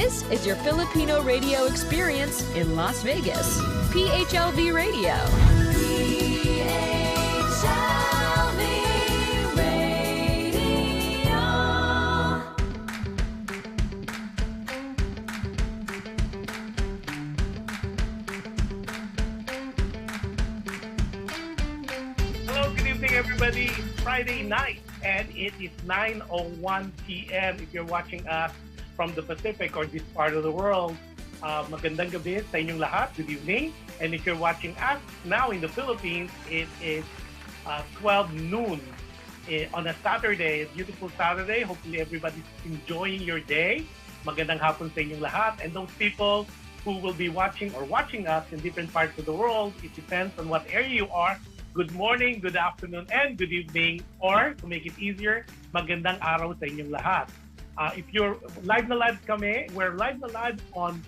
This is your Filipino radio experience in Las Vegas. PHLV Radio. PHLV Radio. Hello, good evening everybody. It's Friday night and it is 9:01 p.m. if you're watching us from the Pacific or this part of the world. Magandang gabi sa inyong lahat. Good evening. And if you're watching us now in the Philippines, it is 12 noon on a Saturday, a beautiful Saturday. Hopefully everybody's enjoying your day. Magandang hapon sa inyong lahat. And those people who will be watching us in different parts of the world, it depends on what area you are. Good morning, good afternoon, and good evening. Or to make it easier, magandang araw sa inyong lahat. If you're live na live kami, we're live na live on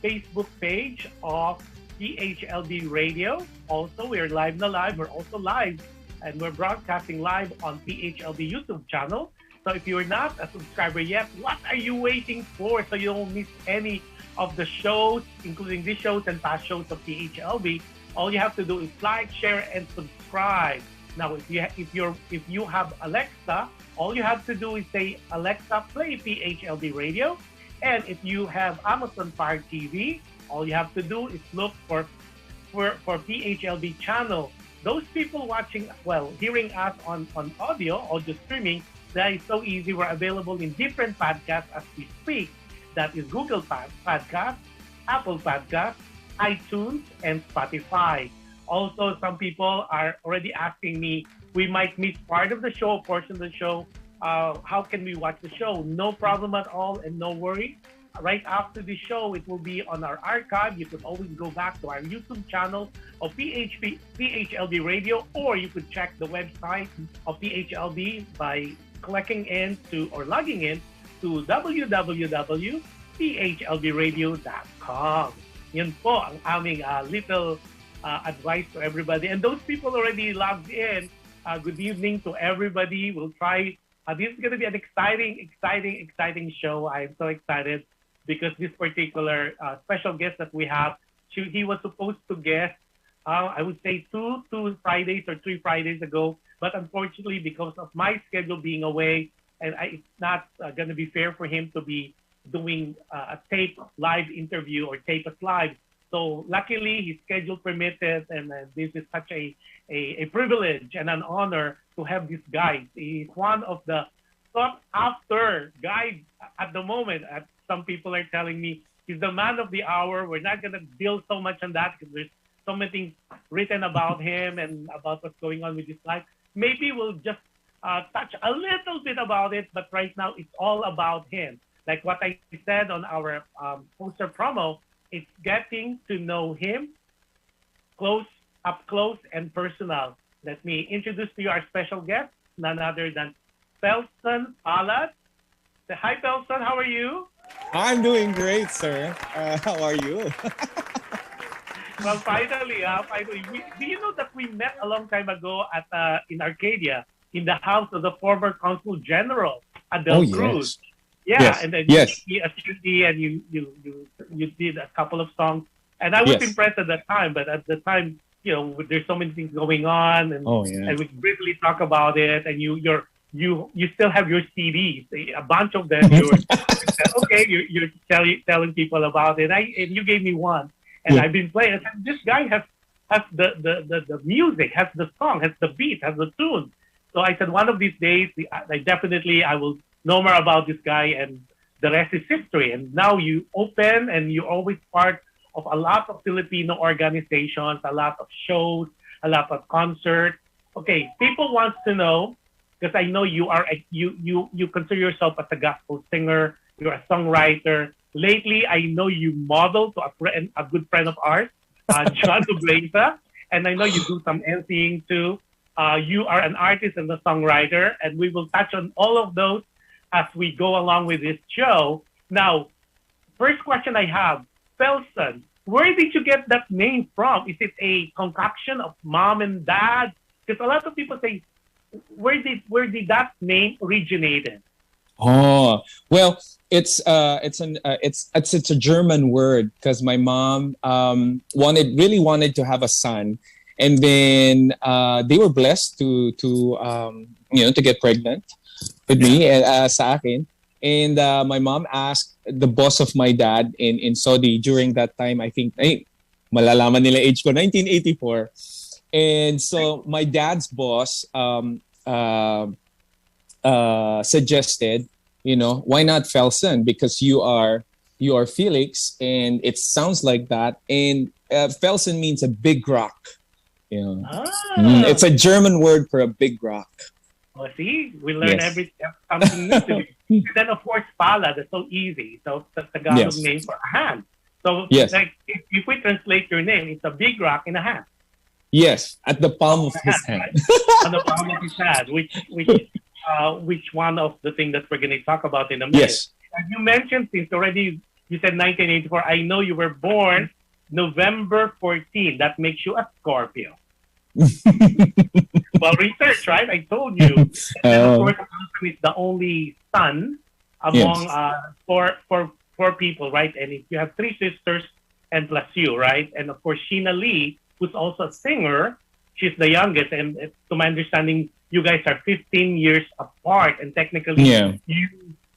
Facebook page of PHLV Radio. Also, we're live na live. We're also live and we're broadcasting live on PHLV YouTube channel. So if you're not a subscriber yet, what are you waiting for so you don't miss any of the shows, including these shows and past shows of PHLV? All you have to do is like, share, and subscribe. Now, if you have Alexa, all you have to do is say, Alexa, play PHLV Radio. And if you have Amazon Fire TV, all you have to do is look for PHLV channel. Those people watching, hearing us on audio or just streaming, that is so easy. We're available in different podcasts as we speak. That is Google Podcast, Apple Podcast, iTunes, and Spotify. Also, some people are already asking me, we might miss part of the show, portion of the show. How can we watch the show? No problem at all and no worry. Right after the show, it will be on our archive. You could always go back to our YouTube channel of PHLV Radio, or you could check the website of PHLV by logging in to www.phlvradio.com. Yun po ang aming little advice to everybody. And those people already logged in, good evening to everybody. We'll try. This is going to be an exciting show. I'm so excited because this particular special guest that we have, he was supposed to guest, I would say two Fridays or 3 Fridays ago. But unfortunately, because of my schedule being away, and it's not going to be fair for him to be doing a tape live interview or tape us live. So luckily, his schedule permitted, and this is such a privilege and an honor to have this guy. He's one of the sought after guys at the moment. Some people are telling me he's the man of the hour. We're not going to deal so much on that because there's so many things written about him and about what's going on with his life. Maybe we'll just touch a little bit about it, but right now it's all about him. Like what I said on our poster promo, it's getting to know him up close and personal. Let me introduce to you our special guest, none other than FELSON Palace. Say hi, FELSON. How are you? I'm doing great, sir. How are you? Well, finally. Do you know that we met a long time ago at in Arcadia, in the house of the former Consul General, Adel Cruz? Yes. Yeah, yes. And then yes. you and you did a couple of songs, and I was impressed at that time. But at the time, there's so many things going on, and and we briefly talk about it. And you still have your CDs, a bunch of them. You're telling people about it. And you gave me one, and I've been playing. And this guy has the music, has the song, has the beat, has the tune. So I said, one of these days, I will know more about this guy, and the rest is history. And now you open, and you're always part of a lot of Filipino organizations, a lot of shows, a lot of concerts. Okay, people want to know, because I know you consider yourself as a gospel singer, you're a songwriter. Lately, I know you model to a good friend of ours, John Dubleza, and I know you do some emceeing too. You are an artist and a songwriter, and we will touch on all of those as we go along with this show. Now, first question I have, FELSON, where did you get that name from? Is it a concoction of mom and dad? Because a lot of people say, where did that name originated? Oh, well, it's a German word because my mom really wanted to have a son, and then they were blessed to get pregnant with me sa akin. And my mom asked the boss of my dad in Saudi during that time. I think malalaman nila age ko, 1984. And so my dad's boss suggested, why not Felson? Because you are Felix, and it sounds like that. And Felson means a big rock. It's a German word for a big rock. Well, see, we learn something new today. And then, of course, pala, that's so easy. So, the Tagalog name for a hand. So, like, if we translate your name, it's a big rock in a hand. Yes, at the palm of his hand. Right? On the palm of his hand, which one of the things that we're going to talk about in a minute. Yes. And you mentioned, since already you said 1984, I know you were born November 14. That makes you a Scorpio. Well, research, right? I told you. And then, of course, Wilson is the only son among four people, right? And if you have three sisters and plus you, right? And of course, Sheena Lee, who's also a singer, she's the youngest. And to my understanding, you guys are 15 years apart. And technically,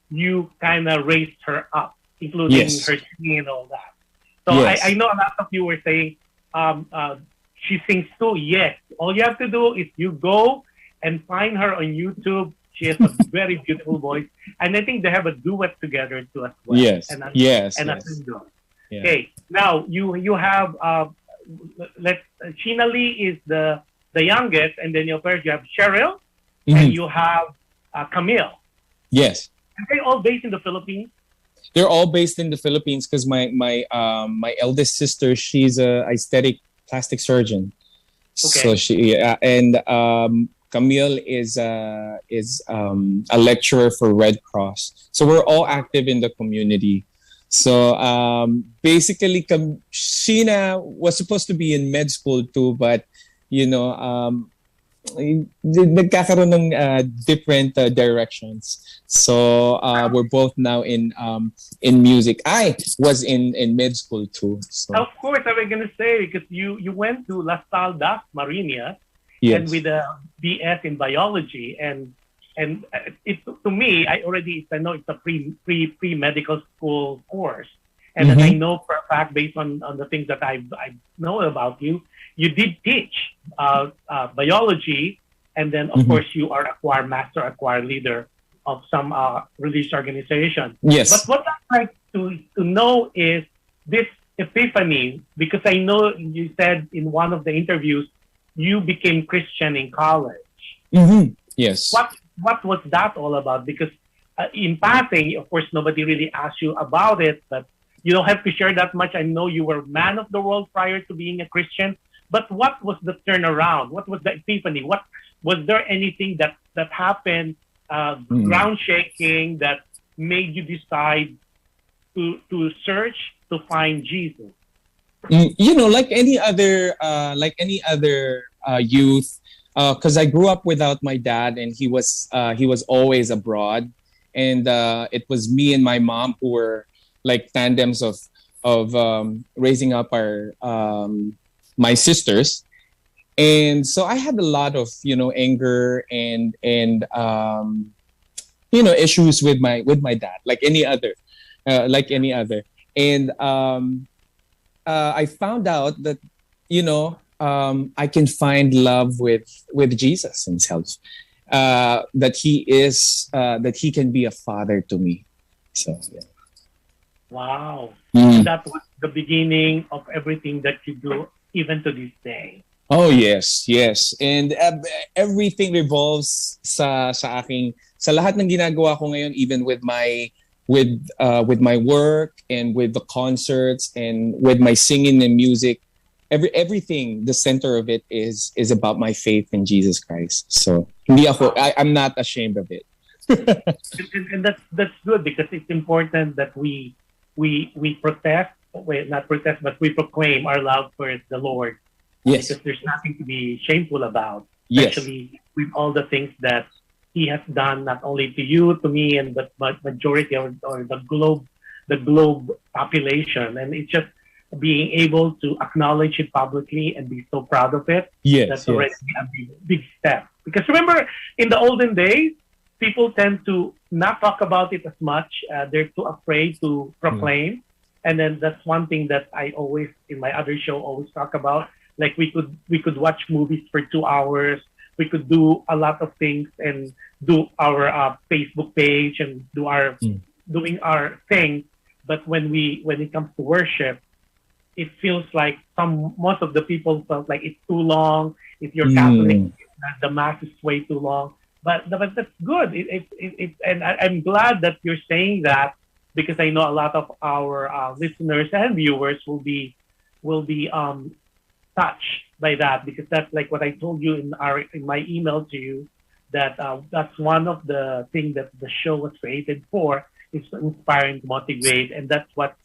you kind of raised her up, including her singing and all that. So I know a lot of you were saying, she sings too. Yes. All you have to do is you go and find her on YouTube. She has a very beautiful voice. And I think they have a duet together too as well. Yes. And Yeah. Okay. Now, you have, Sheena Lee is the youngest. And then your parents, you have Cheryl. And you have Camille. Yes. Are they all based in the Philippines? They're all based in the Philippines because my eldest sister, she's a aesthetic plastic surgeon. Okay. So she and Camille is a lecturer for Red Cross. So we're all active in the community. So basically, Sheena was supposed to be in med school too, but nagkakaroon ng different directions. So we're both now in music. I was in med school too. So. Of course, I was gonna say because you went to La Salle das Marinas and with a BS in biology and it to me I know it's a pre medical school course and I know for a fact based on the things that I know about you did teach biology and then of course you are a master choir leader of some religious organization. Yes. But what I'd like to know is this epiphany, because I know you said in one of the interviews you became Christian in college. Yes. What was that all about? Because in passing, of course, nobody really asked you about it, but you don't have to share that much. I know you were a man of the world prior to being a Christian, but what was the turnaround? What was the epiphany? Was there anything that happened? Ground shaking that made you decide to search to find Jesus? Like any other youth, because I grew up without my dad, and he was always abroad, and it was me and my mom who were like tandems of raising up our my sisters. And so I had a lot of, anger and issues with my dad, like any other. And I found out that, I can find love with Jesus himself, that he can be a father to me. So, yeah. Wow. That was the beginning of everything that you do, even to this day. Oh, yes. And everything revolves sa aking, sa lahat ng ginagawa ko ngayon, even with my work and with the concerts and with my singing and music, everything, the center of it is about my faith in Jesus Christ. So I'm not ashamed of it. and that's good, because it's important that we not protest, but we proclaim our love for the Lord. Yes. Because there's nothing to be shameful about, yes. especially with all the things that he has done not only to you, to me, and but majority of or the globe population, and it's just being able to acknowledge it publicly and be so proud of it. Yes, That's already a big step. Because remember, in the olden days, people tend to not talk about it as much. They're too afraid to proclaim. And then that's one thing that I always, in my other show, always talk about. Like we could watch movies for 2 hours. We could do a lot of things and do our Facebook page and doing our thing. But when it comes to worship, it feels like most of the people felt like it's too long. If you're Catholic, the mass is way too long. But that's good. And I'm glad that you're saying that, because I know a lot of our listeners and viewers will be touched by that, because that's like what I told you in my email to you, that that's one of the things that the show was created for, is to inspire and motivate, and that's what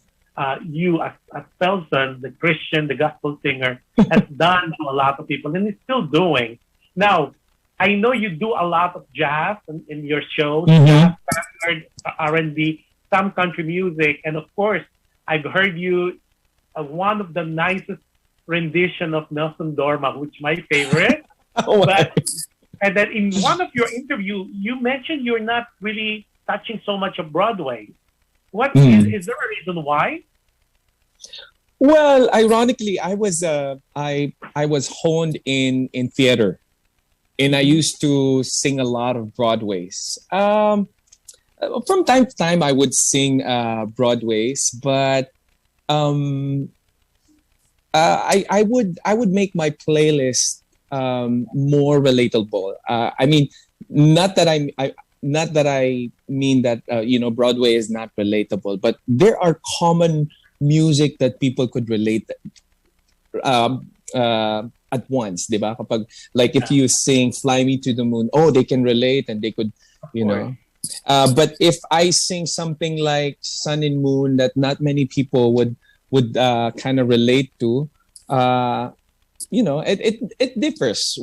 you as FELSON, the Christian, the gospel singer, has done to a lot of people, and is still doing. Now, I know you do a lot of jazz in your shows, jazz, R&B, some country music, and of course, I've heard you one of the nicest rendition of Nelson Dorma, which is my favorite. And then in one of your interview, you mentioned you're not really touching so much of Broadway. What is there a reason why? Well, ironically, I was honed in theater, and I used to sing a lot of Broadways. From time to time, I would sing Broadways, but I would make my playlist more relatable. I mean, not that I mean that Broadway is not relatable, but there are common music that people could relate at once, diba? Kapag, like if you sing "Fly Me to the Moon," they can relate and they could, know. But if I sing something like "Sun and Moon" that not many people would kind of relate to, it differs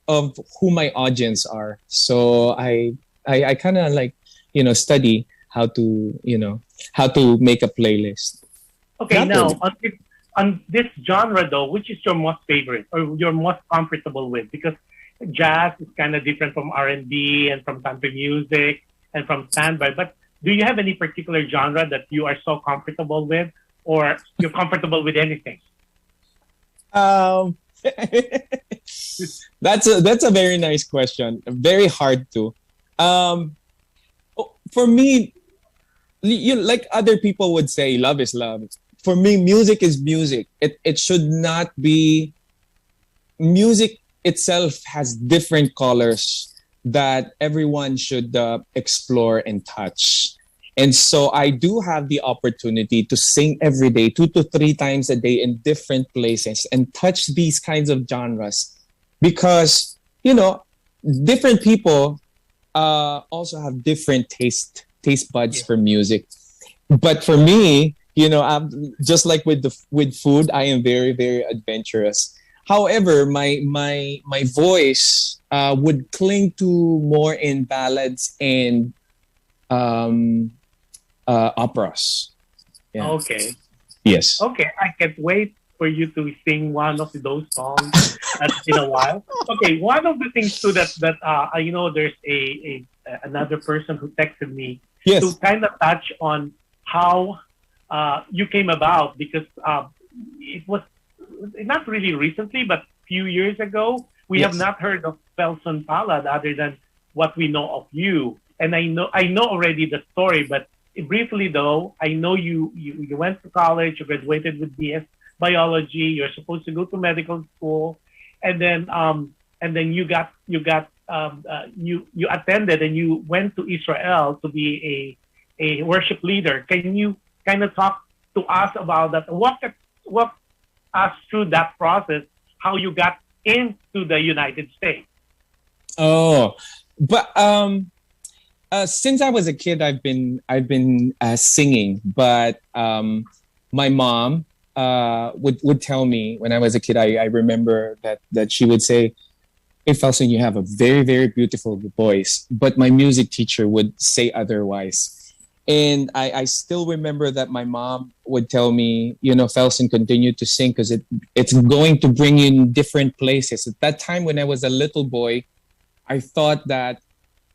of who my audience are. So I kind of like, study how to make a playlist. Okay, now on this genre though, which is your most favorite or you're most comfortable with? Because jazz is kind of different from R&B and from country music and from standby. But do you have any particular genre that you are so comfortable with, or you're comfortable with anything? That's a very nice question. Very hard to. For me, like other people would say, love is love. For me, music is music. It should not be. Music itself has different colors that everyone should explore and touch. And so I do have the opportunity to sing every day, 2 to 3 times a day in different places and touch these kinds of genres, because, different people also have different taste buds for music. But for me, I'm just like with food, I am very, very adventurous. However, my voice would cling to more in ballads and operas. Yeah. Okay. Yes. Okay, I can't wait for you to sing one of those songs. That's been a while. Okay, one of the things too that there's another person who texted me to kind of touch on how you came about, because it was not really recently, but a few years ago, we have not heard of FELSON Palad other than what we know of you. And I know already the story, but briefly though, I know you went to college, you graduated with BS biology, you're supposed to go to medical school, and then you attended and you went to Israel to be a worship leader. Can you kind of talk to us about that? Walk us through that process, how you got into the United States. Since I was a kid, I've been singing, but my mom would tell me when I was a kid. I remember that she would say, "Hey, Felson, you have a very, very beautiful voice," but my music teacher would say otherwise. And I still remember that my mom would tell me, Felson, continue to sing because it's going to bring you in different places. At that time, when I was a little boy, I thought that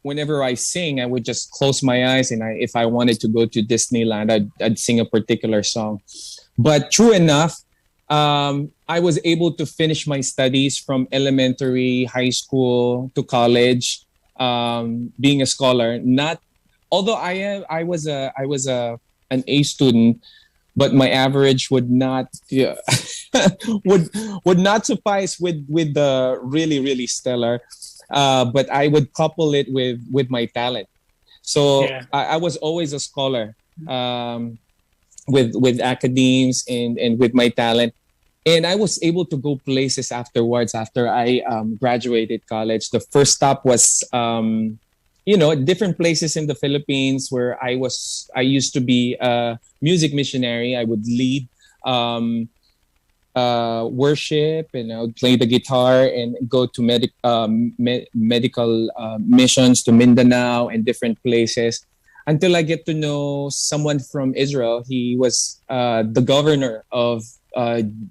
whenever I sing, I would just close my eyes, and if I wanted to go to Disneyland, I'd sing a particular song. But true enough, I was able to finish my studies from elementary, high school to college, being a scholar. Not although I was an A student, but my average would not would not suffice with the really, really stellar. But I would couple it with my talent. So Yeah. I was always a scholar, with academes and with my talent. And I was able to go places afterwards after I graduated college. The first stop was, different places in the Philippines where I used to be a music missionary. I would lead worship, and I would play the guitar and go to medical missions to Mindanao and different places until I get to know someone from Israel. He was the governor of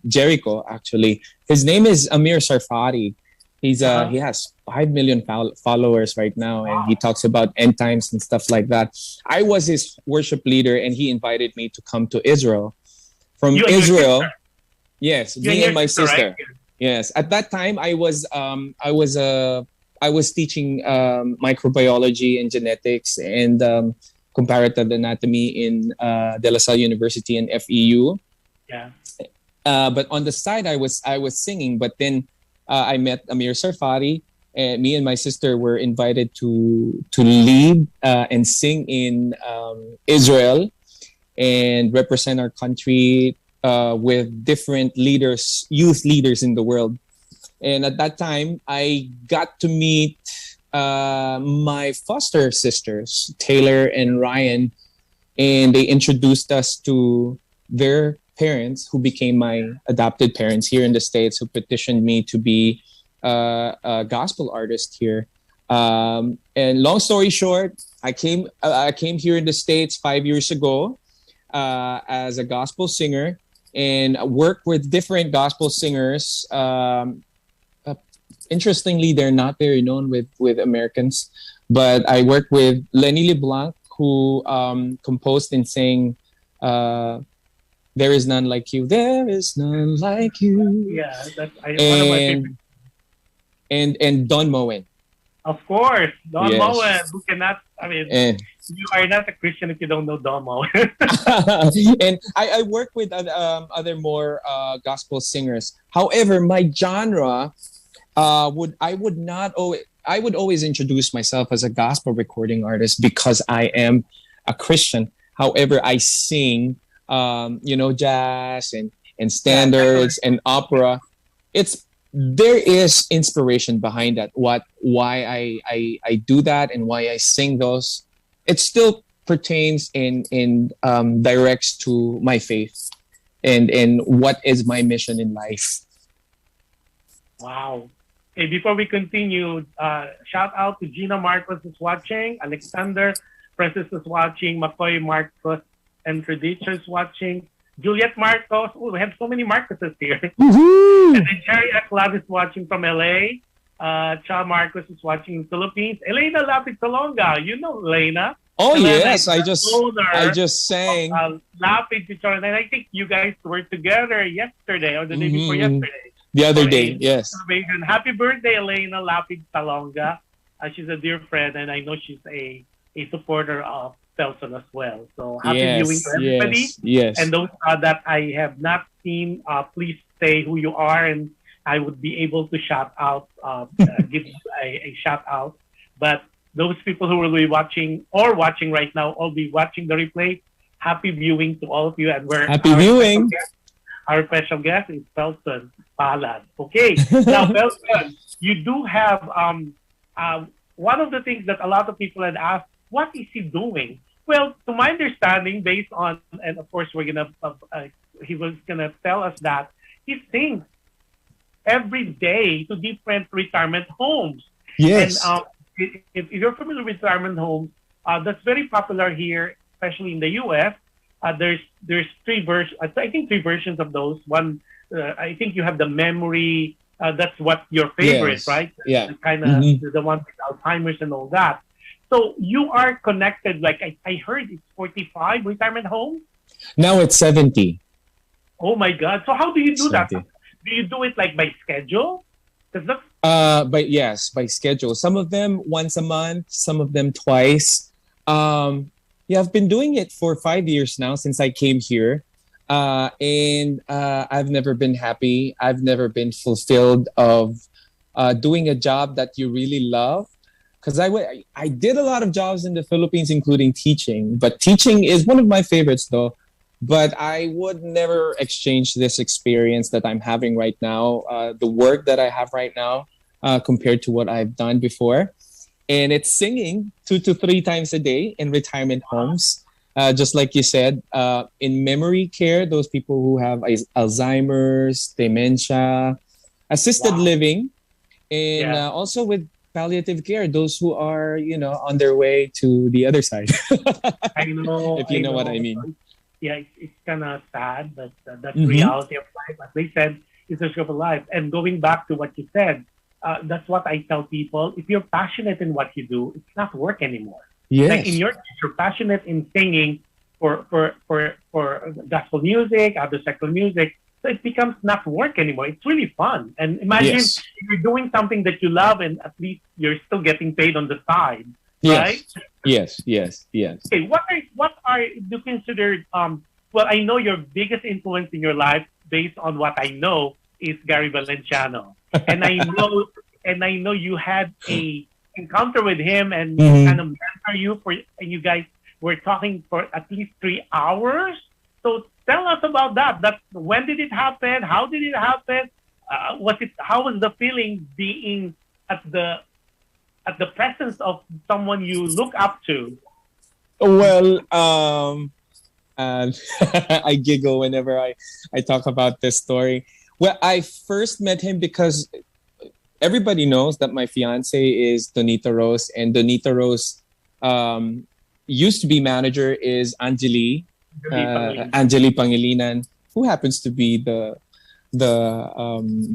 Jericho, actually. His name is Amir Sarfati. He has 5 million followers right now, and he talks about end times and stuff like that. I was his worship leader, and he invited me to come to Israel. From Israel, yes, me and my sister. Right? Yes, at that time I was teaching microbiology and genetics and comparative anatomy in De La Salle University and FEU. Yeah. But on the side, I was singing. But then I met Amir Sarfati, and me and my sister were invited to lead and sing in Israel and represent our country with different leaders, youth leaders in the world. And at that time, I got to meet my foster sisters, Taylor and Ryan, and they introduced us to their parents, who became my adopted parents here in the States, who petitioned me to be a gospel artist here. And long story short, I came here in the States 5 years ago as a gospel singer, and worked with different gospel singers. Interestingly, they're not very known with Americans, but I worked with Lenny LeBlanc, who composed and sang "There Is None Like You." There is none like you. Yeah, that's one of my favorite. And Don Moen. Of course, Don Yes. Moen. Who cannot? I mean, you are not a Christian if you don't know Don Moen. And I work with other more gospel singers. However, my genre I would always introduce myself as a gospel recording artist because I am a Christian. However, I sing jazz and standards and opera. There is inspiration behind that. Why I do that and why I sing those. It still pertains and directs to my faith and what is my mission in life. Wow. Okay, before we continue, shout out to Gina Marcos is watching, Alexander Francis is watching, McCoy Marcos and Tradition is watching, Juliet Marcos. Oh, we have so many Marcoses here. Woohoo! And then Jerry Aclad is watching from LA. Cha Marcos is watching in Philippines. Elena Lapid Salonga, you know Elena. Oh Elena yes, I just sang. Lapid Pichon, and I think you guys were together yesterday or the day before yesterday. The other day, yes. Celebration. Happy birthday, Elena Lapid Salonga. She's a dear friend, and I know she's a supporter of Felson as well. So happy viewing to everybody. Yes. And those that I have not seen, please say who you are, and I would be able to shout out, give you a shout out. But those people who will be watching right now, or be watching the replay, happy viewing to all of you. And happy viewing. Our special guest is FELSON Palad. Okay, now FELSON, you do have one of the things that a lot of people had asked, what is he doing? Well, to my understanding, based on, and of course he was gonna tell us that he sings every day to different retirement homes. Yes. And if you're familiar with retirement homes, that's very popular here, especially in the U.S. There's three versions. I think three versions of those. One, I think you have the memory. That's what your favorite, Yes. right? Yeah. Kind of the one with Alzheimer's and all that. So you are connected. Like I heard, it's 45 retirement homes. Now it's 70. Oh my God! So how do you do that? 70. Do you do it like by schedule? Because that's But yes, by schedule. Some of them once a month, some of them twice. Yeah, I've been doing it for 5 years now since I came here. And I've never been happy. I've never been fulfilled of doing a job that you really love. Because I did a lot of jobs in the Philippines, including teaching. But teaching is one of my favorites, though. But I would never exchange this experience that I'm having right now, the work that I have right now, compared to what I've done before. And it's singing 2 to 3 times a day in retirement homes. Just like you said, in memory care, those people who have Alzheimer's, dementia, assisted living, and also with palliative care, those who are, on their way to the other side. I know. If you know what I mean. Yeah, it's kind of sad, but that's reality of life. As they said, it's a scope of life. And going back to what you said, that's what I tell people. If you're passionate in what you do, it's not work anymore. Yes. Like in your case, you're passionate in singing for gospel music, other secular music. So it becomes not work anymore. It's really fun. And imagine if you're doing something that you love and at least you're still getting paid on the side. Right? Yes. Okay, what are you considered? Well, I know your biggest influence in your life, based on what I know, is Gary Valenciano, and I know you had a encounter with him and kind of mentor you and you guys were talking for at least 3 hours. So tell us about that. When did it happen? How did it happen? How was the feeling being at the presence of someone you look up to? Well, I giggle whenever I talk about this story. Well, I first met him because everybody knows that my fiance is Bonita Rose, and Bonita Rose used to be manager is Angeli Pangilinan, who happens to be the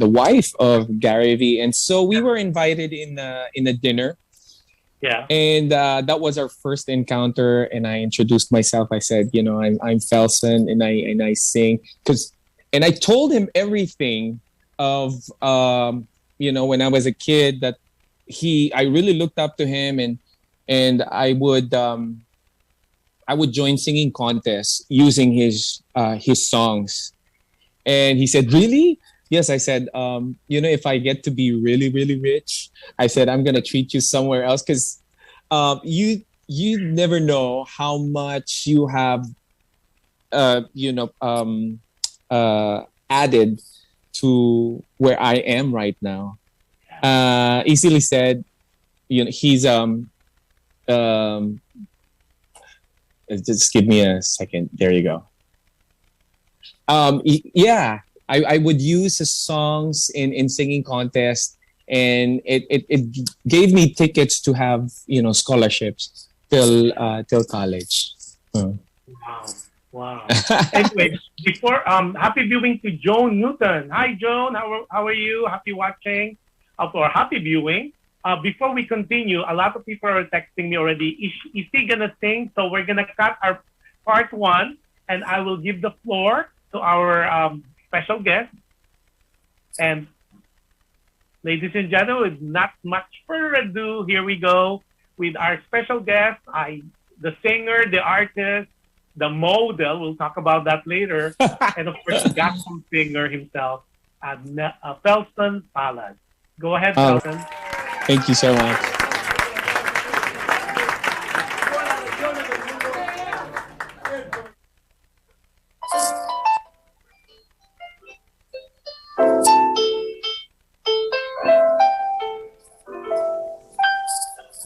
wife of Gary V. And so we were invited in a dinner. Yeah. And that was our first encounter. And I introduced myself. I said, I'm Felson and I sing. And I told him everything of, when I was a kid that I really looked up to him and I would join singing contests using his songs. And he said, really? Yes, I said, if I get to be really, really rich, I said, I'm going to treat you somewhere else because you never know how much you have, added to where I am right now. Easily said, he's, just give me a second. There you go. I would use his songs in singing contests, and it gave me tickets to have scholarships till college. Wow. Anyway, before happy viewing to Joan Newton. Hi Joan, how are you? Happy watching or happy viewing. Before we continue, a lot of people are texting me already. Is he gonna sing? So we're gonna cut our part 1, and I will give the floor to our special guest. And ladies and gentlemen, with not much further ado, here we go with our special guest, the singer, the artist, the model. We'll talk about that later. And of course, the gospel singer himself, FELSON Palace. Go ahead, Felson. Thank you so much.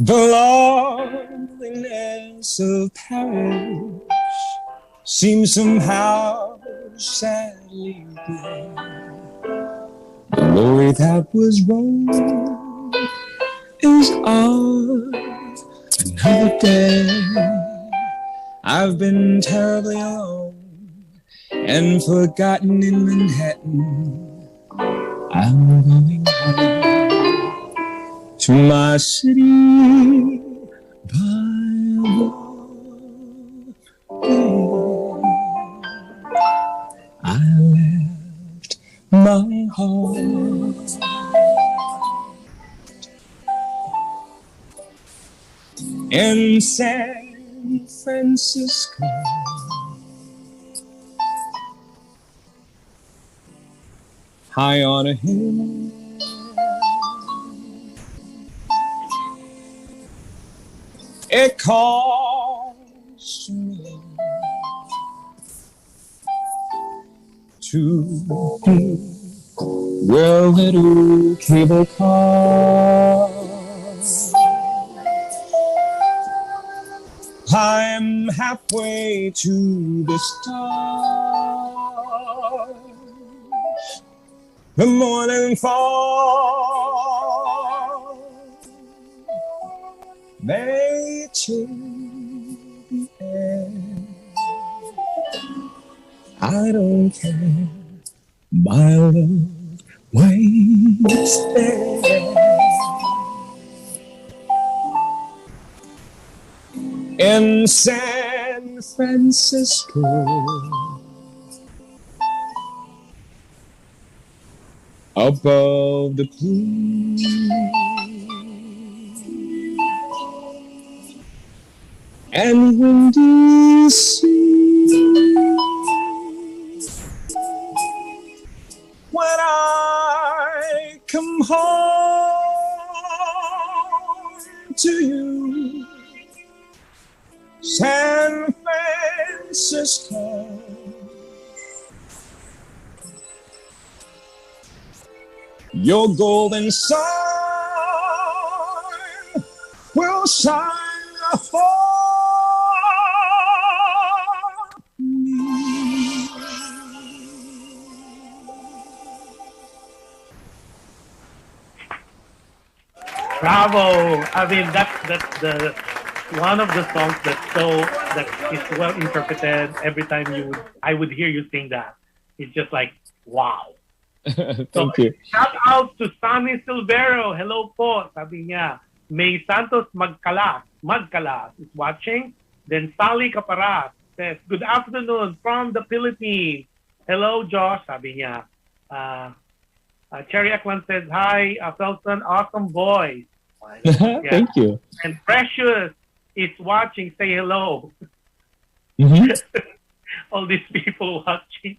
The loneliness of Paris seems somehow sadly gray. The glory that was wrong is ours. Another day, I've been terribly alone and forgotten in Manhattan. I'm going home to my city by the bay. I left my heart in San Francisco. High on a hill, it calls to me to be where little cable cars. I'm halfway to the stars. The morning fall may chill the air. I don't care, my love waits there. In San Francisco, above the blue, and windy sea, when I come home to you, San Francisco, your golden sun will shine for me. Bravo! I mean, that's the one of the songs that is well interpreted. Every time I would hear you sing that, it's just like wow. Thank you. Shout out to Sammy Silvero. Hello po, sabi niya. May Santos Magkalas is watching. Then Sally Caparas says, good afternoon from the Philippines. Hello, Josh, sabi niya. Cherry Aklan says, hi, Felson, awesome voice. Yeah. Thank you. And Precious is watching. Say hello. Mm-hmm. All these people watching.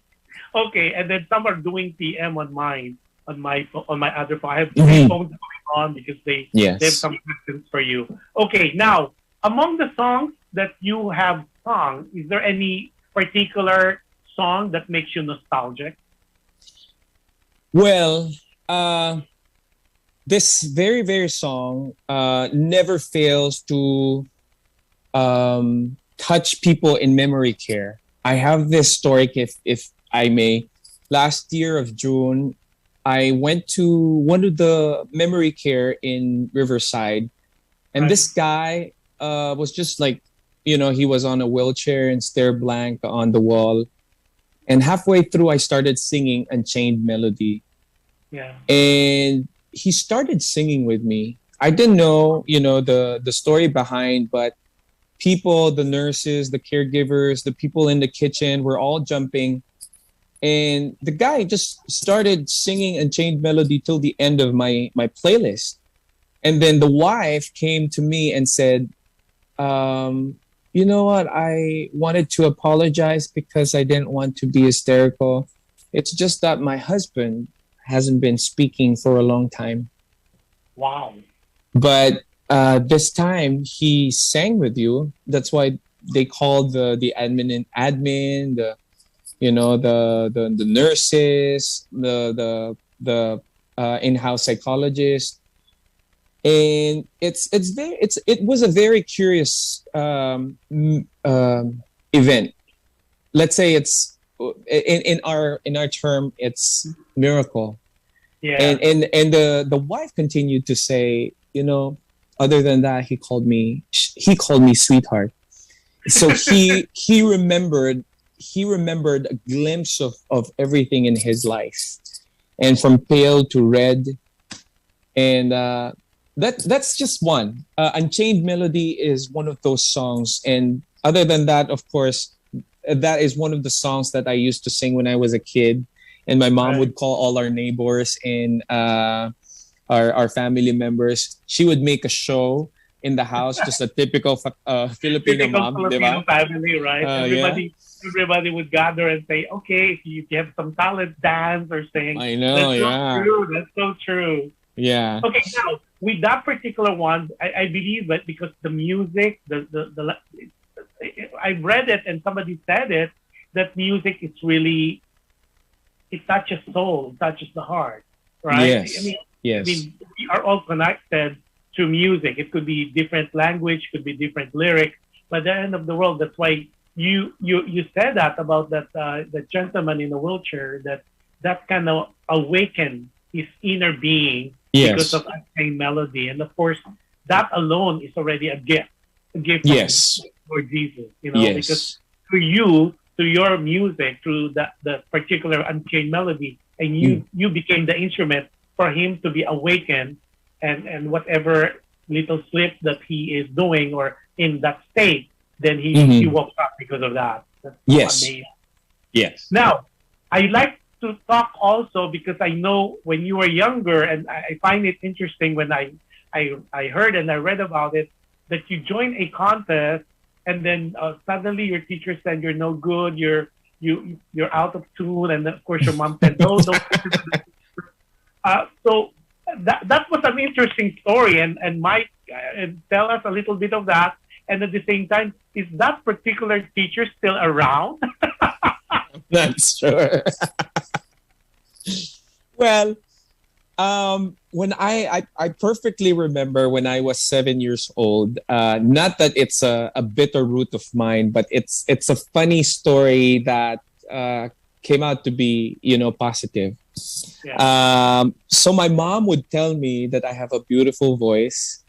Okay, and then some are doing PM on my other phone. I have three phones going on because they have some questions for you. Okay, now among the songs that you have sung, is there any particular song that makes you nostalgic? Well, this very, very song never fails to touch people in memory care. I have this story, if I may. Last year of June, I went to one of the memory care in Riverside, and this guy was just like, he was on a wheelchair and stare blank on the wall. And halfway through, I started singing Unchained Melody. Yeah. And he started singing with me. I didn't know, the story behind, but people, the nurses, the caregivers, the people in the kitchen were all jumping. And the guy just started singing Unchained Melody till the end of my playlist. And then the wife came to me and said, you know what? I wanted to apologize because I didn't want to be hysterical. It's just that my husband hasn't been speaking for a long time. Wow. But this time he sang with you. That's why they called the admin, the the nurses, the in-house psychologist, and it was a very curious event. Let's say it's in our term, it's miracle. Yeah. And the wife continued to say, other than that, he called me sweetheart. So he remembered a glimpse of everything in his life, and from pale to red, and that's just one. Unchained Melody is one of those songs, and other than that, of course, that is one of the songs that I used to sing when I was a kid, and my mom would call all our neighbors and our family members. She would make a show in the house, just a typical Filipino mom, Filipino diba? family, right? Everybody would gather and say, okay, if you have some talent, dance or sing. I know, That's so true. Yeah. Okay, now with that particular one, I believe that because the music, I read it and somebody said it, that music is really, it touches soul, it touches the heart, right? Yes. I mean, we are all connected to music. It could be different language, could be different lyrics, but at the end of the world, that's why you said that about that gentleman in the wheelchair, that kind of awakened his inner being because of that same melody. And of course, that alone is already a gift for Jesus, because through your music, through the particular Unchained Melody, and you became the instrument for him to be awakened, and whatever little slip that he is doing or in that state, then he woke up because of that. That's amazing. Yes. Now, I like to talk also because I know when you were younger, and I find it interesting when I heard and I read about it, that you joined a contest and then suddenly your teacher said you're no good, you're out of tune, and of course your mom said no. So that was an interesting story, and Mike, tell us a little bit of that. And at the same time, is that particular teacher still around? Not sure. Well, when I perfectly remember when I was 7 years old. Not that it's a bitter root of mine, but it's a funny story that came out to be positive. Yeah. So my mom would tell me that I have a beautiful voice.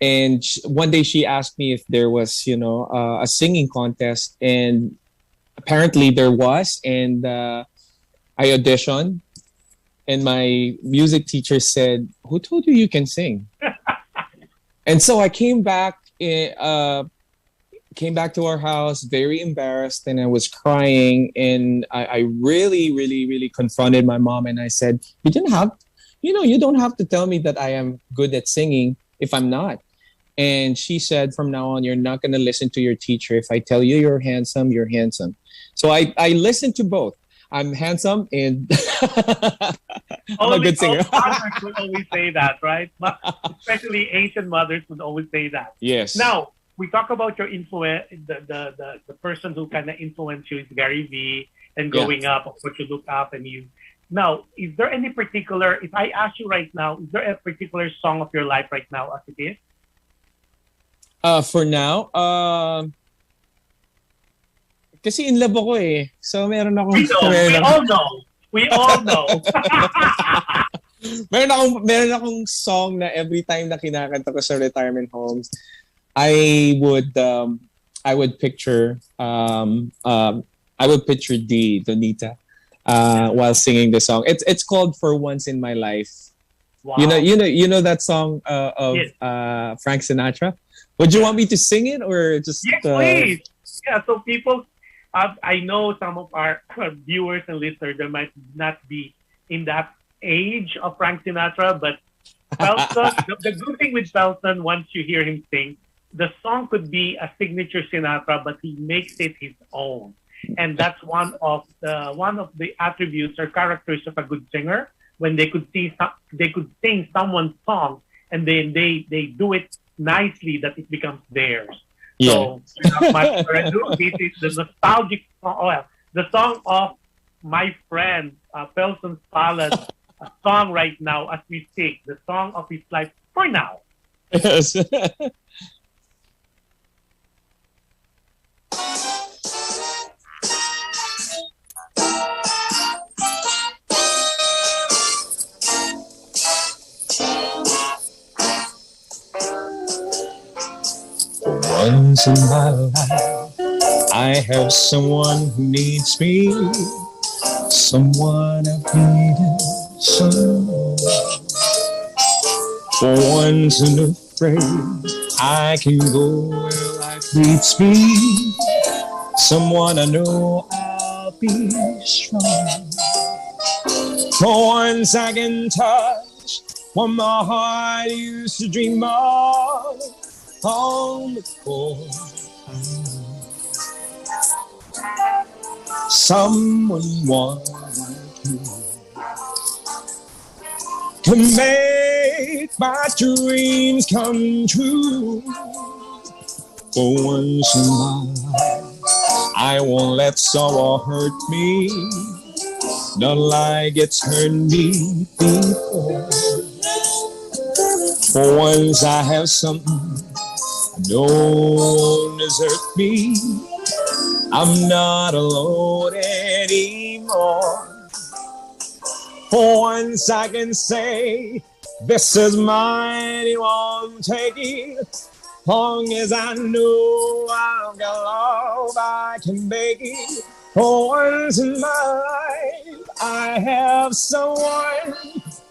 And one day she asked me if there was, a singing contest, and apparently there was, and I auditioned, and my music teacher said, "Who told you can sing?" And so I came back to our house very embarrassed, and I was crying, and I really, really, really confronted my mom, and I said, you don't have to tell me that I am good at singing if I'm not. And she said, from now on, you're not going to listen to your teacher. If I tell you you're handsome, you're handsome. So I listened to both. I'm handsome and I'm a good singer. Mothers would always say that, right? Especially Asian mothers would always say that. Yes. Now, we talk about your influence, the person who kind of influenced you is Gary V, and growing up, of course, you look up and you. Now, is there any particular, if I ask you right now, is there a particular song of your life right now as it is? For now, kasi in love ako eh. So meron ako. We all know. meron akong song na every time na kinakanta ko sa retirement homes, I would picture Donita while singing the song. It's called For Once in My Life. Wow. You know that song of Frank Sinatra? Would you want me to sing it or just? Yes, please. Yeah, so people, I know some of our viewers and listeners, they might not be in that age of Frank Sinatra, but Felson, the good thing with Felson, once you hear him sing, the song could be a signature Sinatra, but he makes it his own, and that's one of the attributes or characters of a good singer. When they could sing someone's song, and then they do it nicely that it becomes theirs. Yeah. So without much further ado, this is the nostalgic song, the song of my friend FELSON Palace, a song right now as we speak, the song of his life for now. Yes. once in my life, I have someone who needs me, someone I've needed so. For once unafraid, I can go where life leads me, someone I know I'll be strong. For once I can touch what my heart used to dream of long before. Someone like you can make my dreams come true. For once in my life, I won't let sorrow hurt me, not like it's hurt me before. For once I have something no one desert me, I'm not alone anymore. For once I can say, this is mine, you won't take it. Long as I know I've got love, I can make it. For once in my life, I have someone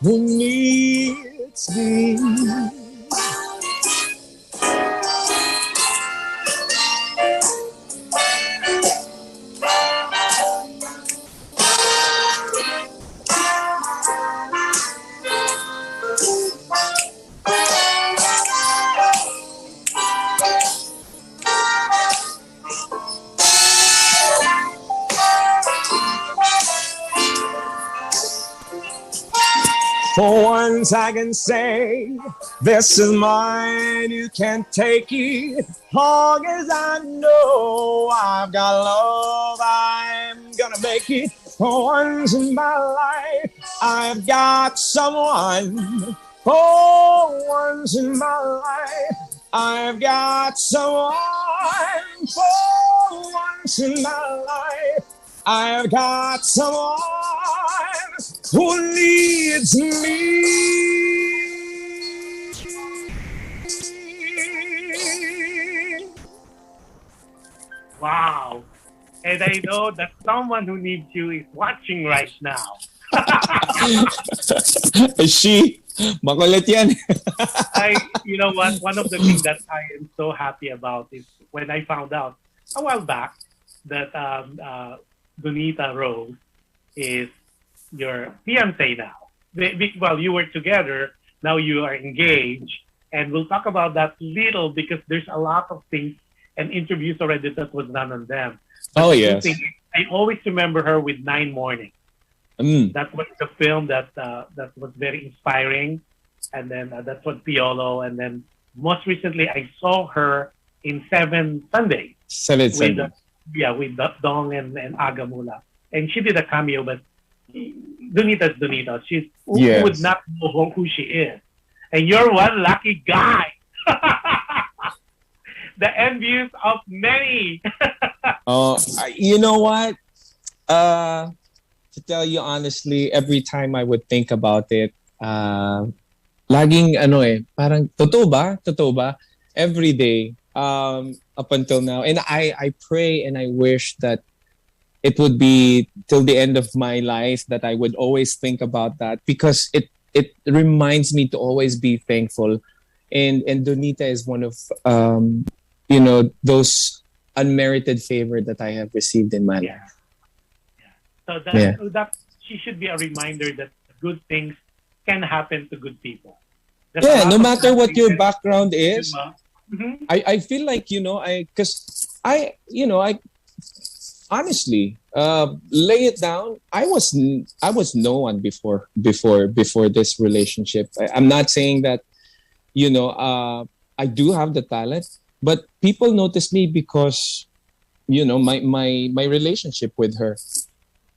who needs me. For once I can say, this is mine, you can't take it. Long as I know I've got love, I'm gonna make it. For once in my life, I've got someone. For once in my life, I've got someone. For once in my life, I've got someone who needs me. Wow. And I know that someone who needs you is watching right now. She, makulit yan. You know what? One of the things that I am so happy about is when I found out a while back that Bonita Rose is your fiancé now. Well, you were together, now you are engaged, and we'll talk about that little because there's a lot of things and interviews already that was done on them. Oh, yes. I always remember her with 9 Morning. That was the film that was very inspiring, and then that's what Piolo, and then most recently I saw her in 7 Sundays. 7 Sundays. With Dong and Agamula. And she did a cameo, but Donita's Donita. Who would not know who she is. And you're one lucky guy. The envious of many. You know what? To tell you honestly, every time I would think about it, laging parang totoo ba? Every day, up until now. And I pray and I wish that it would be till the end of my life that I would always think about that, because it reminds me to always be thankful. And Donita is one of those unmerited favor that I have received in my life. So that she should be a reminder that good things can happen to good people. No matter what your background is. Mm-hmm. I feel like, I honestly, lay it down. I was no one before this relationship. I'm not saying that, I do have the talent, but people notice me because, my relationship with her.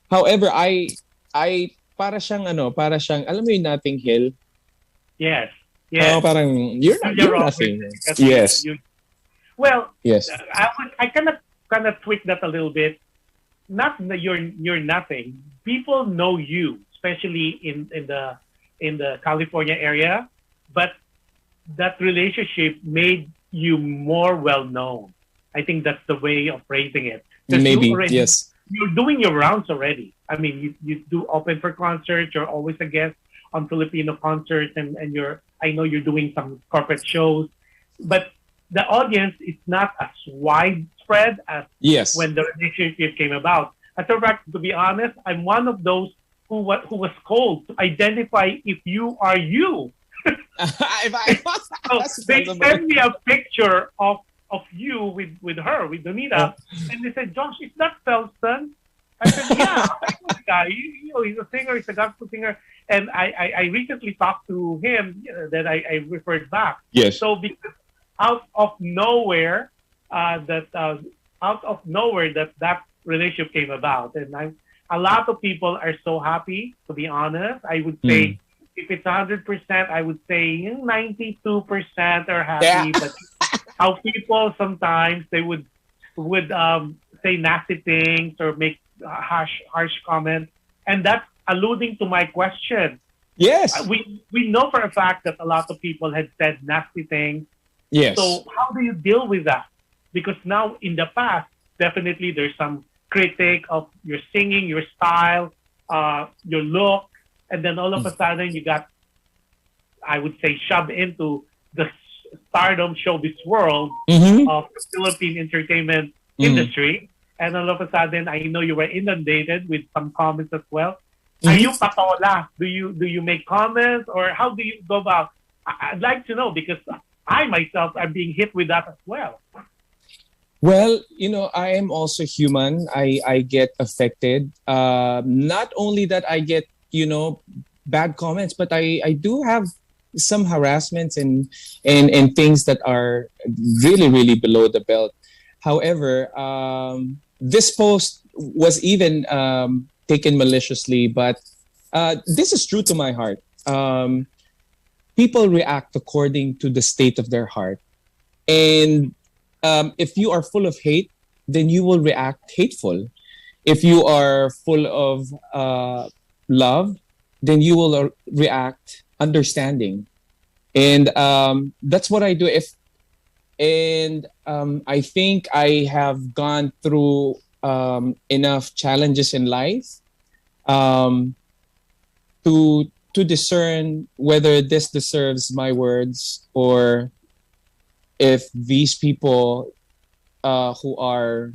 However, I para siyang alam mo yung Nothing Hill? Yes. Yes. Parang you're nothing. Yes. Yes. I kind of tweak that a little bit. Not that you're nothing. People know you, especially in the California area, but that relationship made you more well known. I think that's the way of phrasing it. 'Cause Maybe, already, yes. you're doing your rounds already. I mean, you do open for concerts. You're always a guest on Filipino concerts, and I know you're doing some corporate shows, but the audience is not as widespread as Yes. when the relationship came about. As a fact, to be honest, I'm one of those who was called to identify if you are you. If I So That's they possible. sent me a picture of you with her, with Bonita, and they said, "Josh, is that Felson?" I said, "Yeah, I know the guy. He's a singer. He's a gospel singer." And I recently talked to him that I referred back. Yes. So because out of nowhere, that relationship came about, and a lot of people are so happy. To be honest, I would say if it's 100%, I would say 92% are happy. Yeah. But how people sometimes they would say nasty things or make harsh comments, and that's alluding to my question. Yes. We know for a fact that a lot of people had said nasty things. Yes. So how do you deal with that? Because now in the past, definitely there's some critique of your singing, your style, your look, and then all of a sudden you got, I would say, shoved into the stardom showbiz world of the Philippine entertainment industry. And all of a sudden, I know you were inundated with some comments as well. Are you patola? Do you make comments, or how do you go about? I'd like to know, because I myself am being hit with that as well. Well, I am also human. I get affected. Not only that I get, bad comments, but I do have some harassments and things that are really, really below the belt. However, this post was even taken maliciously, but this is true to my heart. People react according to the state of their heart. And if you are full of hate, then you will react hateful. If you are full of love, then you will react understanding. And that's what I do. I think I have gone through enough challenges in life to discern whether this deserves my words, or if these people who are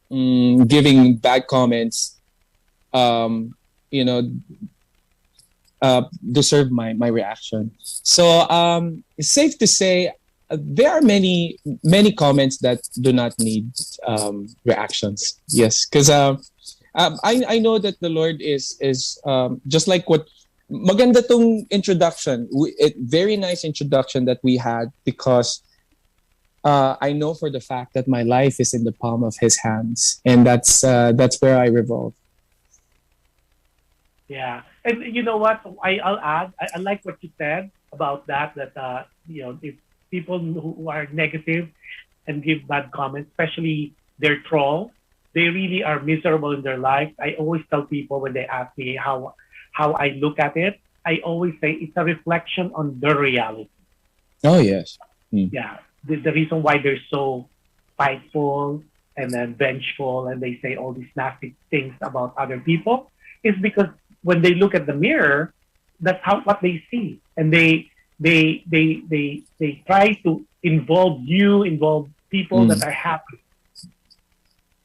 giving bad comments, deserve my reaction. So it's safe to say there are many comments that do not need reactions. Yes, because I know that the Lord is just like what maganda tong introduction. Very nice introduction that we had, because I know for the fact that my life is in the palm of His hands, and that's where I revolve. Yeah, and you know what? I'll add. I like what you said about that. That if people who are negative and give bad comments, especially they're trolls, they really are miserable in their life. I always tell people when they ask me how I look at it, I always say it's a reflection on their reality. Oh yes. Yeah, the reason why they're so spiteful and then vengeful, and they say all these nasty things about other people, is because when they look at the mirror, that's what they see, and they try to involve people that are happy.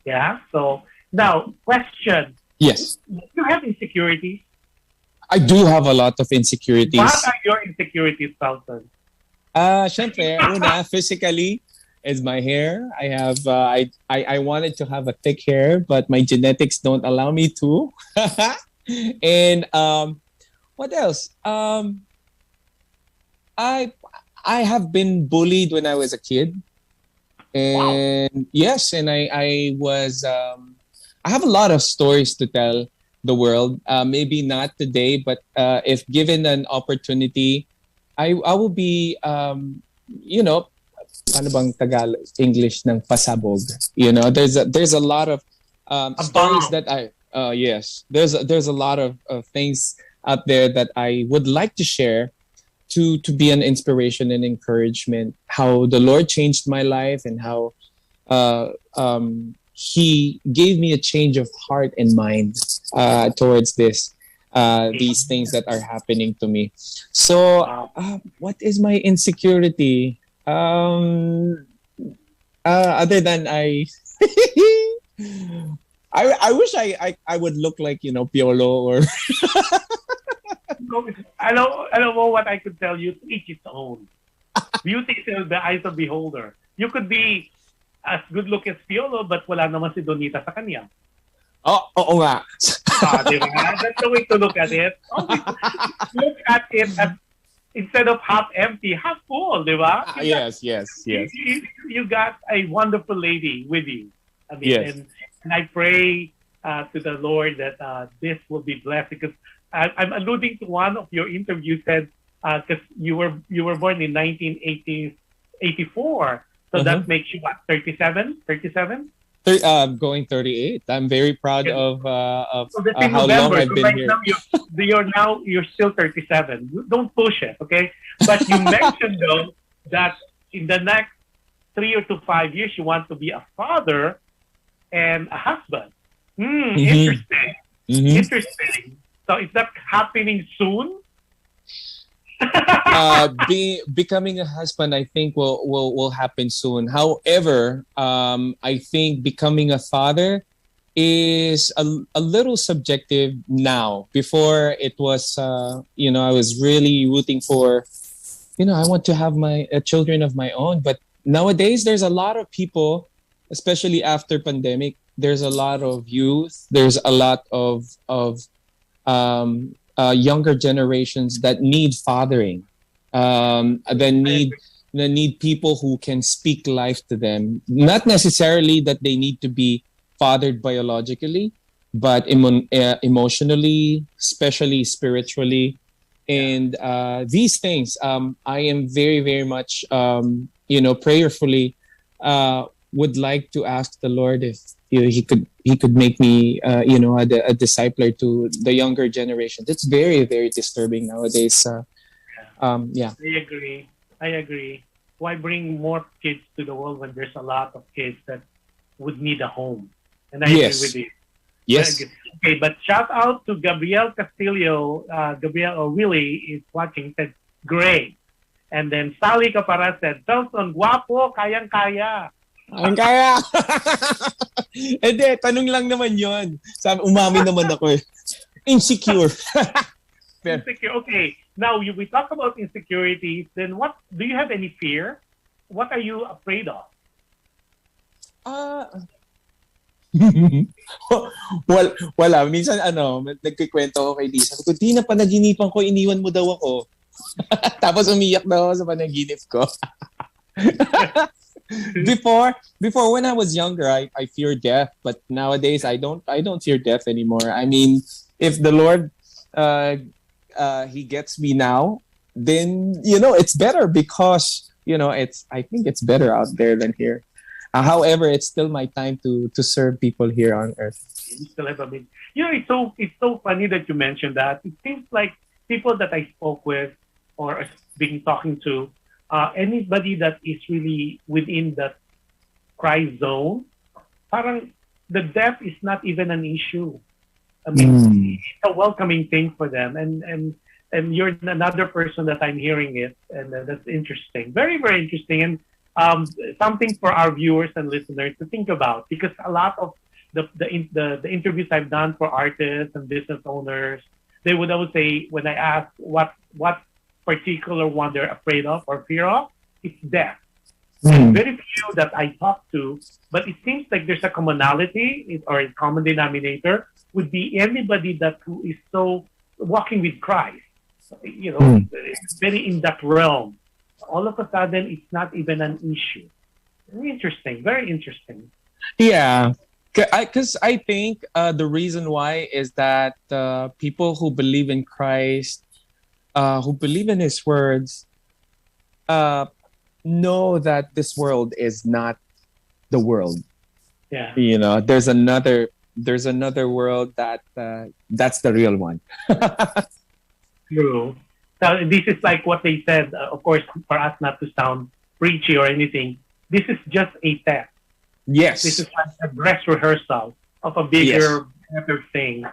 Yeah. So now, question. Yes. Do you have insecurities? I do have a lot of insecurities. What are your insecurities, Felson? Syempre, una, physically, is my hair. I have I wanted to have a thick hair, but my genetics don't allow me to. And what else? I have been bullied when I was a kid. And yes, and I was I have a lot of stories to tell the world. Maybe not today, but if given an opportunity, I will be paano bang Tagalog English ng pasabog? There's a lot of stories that yes, there's a lot of things out there that I would like to share to be an inspiration and encouragement, how the Lord changed my life, and how he gave me a change of heart and mind towards these things that are happening to me. So, what is my insecurity? Other than I wish I would look like, Piolo or No, I don't know what I could tell you. To each its own. Beauty is in the eyes of beholder. You could be as good look as Piolo, but wala naman si Donita sa kanya. oo nga. Diba? That's the way to look at it. Look at it as, instead of half empty, half full, diba? Yes. You got a wonderful lady with you. I mean, Yes. and I pray to the Lord that this will be blessed, because I'm alluding to one of your interviews, said because you were born in 1984, so that makes you what, 37? Going 38. I'm very proud of So that's in how November. long I've So been right here. now you're still 37. Don't push it, okay? But you mentioned though that in the next 3 to 5 years you want to be a father and a husband. Interesting. Interesting. So is that happening soon? Becoming a husband, I think will happen soon. However, I think becoming a father is a little subjective now. Before it was, I was really rooting for, I want to have my children of my own. But nowadays, there's a lot of people, especially after pandemic. There's a lot of youth. There's a lot of younger generations that need fathering, that need people who can speak life to them. Not necessarily that they need to be fathered biologically, but emotionally, especially spiritually. And these things, I am very, very much, prayerfully would like to ask the Lord if he could make me, a discipler to the younger generation. It's very, very disturbing nowadays. Yeah. I agree. Why bring more kids to the world when there's a lot of kids that would need a home? And I agree with you. Yes. Okay, but shout out to Gabriel Castillo. Gabriel Willie is watching. Said great. And then Sally Capara said, "Felson, guwapo, kayang-kaya." Ang kaya. Hindi, tanong lang naman yon. Sabi, umami naman ako eh. Insecure. Insecure. Okay. Now, we talk about insecurities. Then what, do you have any fear? What are you afraid of? Wala. Minsan, nagkikwento ako kay Lisa. Sabi ko, di na panaginipan ko, iniwan mo daw ako. Tapos umiyak daw ako sa panaginip ko. Before when I was younger, I feared death, but nowadays I don't fear death anymore. I mean, if the Lord he gets me now, then it's better, because I think it's better out there than here. However, it's still my time to serve people here on earth. You still have a bit. It's so funny that you mentioned that. It seems like people that I spoke with or been talking to, anybody that is really within that cry zone, parang the death is not even an issue. I mean, it's a welcoming thing for them, and you're another person that I'm hearing it, and that's interesting, very, very interesting, and something for our viewers and listeners to think about, because a lot of the interviews I've done for artists and business owners, they would always say, when I ask what particular one they're afraid of or fear of, it's death. Very few that I talk to, but it seems like there's a commonality or a common denominator would be anybody who is so walking with Christ, it's very in that realm. All of a sudden, it's not even an issue. Very interesting. Very interesting. Yeah. Because I think the reason why is that people who believe in Christ, who believe in His words, know that this world is not the world. Yeah. There's another world that's the real one. True. So this is like what they said. Of course, for us not to sound preachy or anything, this is just a test. This Yes. is like a dress rehearsal of a Yes. bigger, better thing.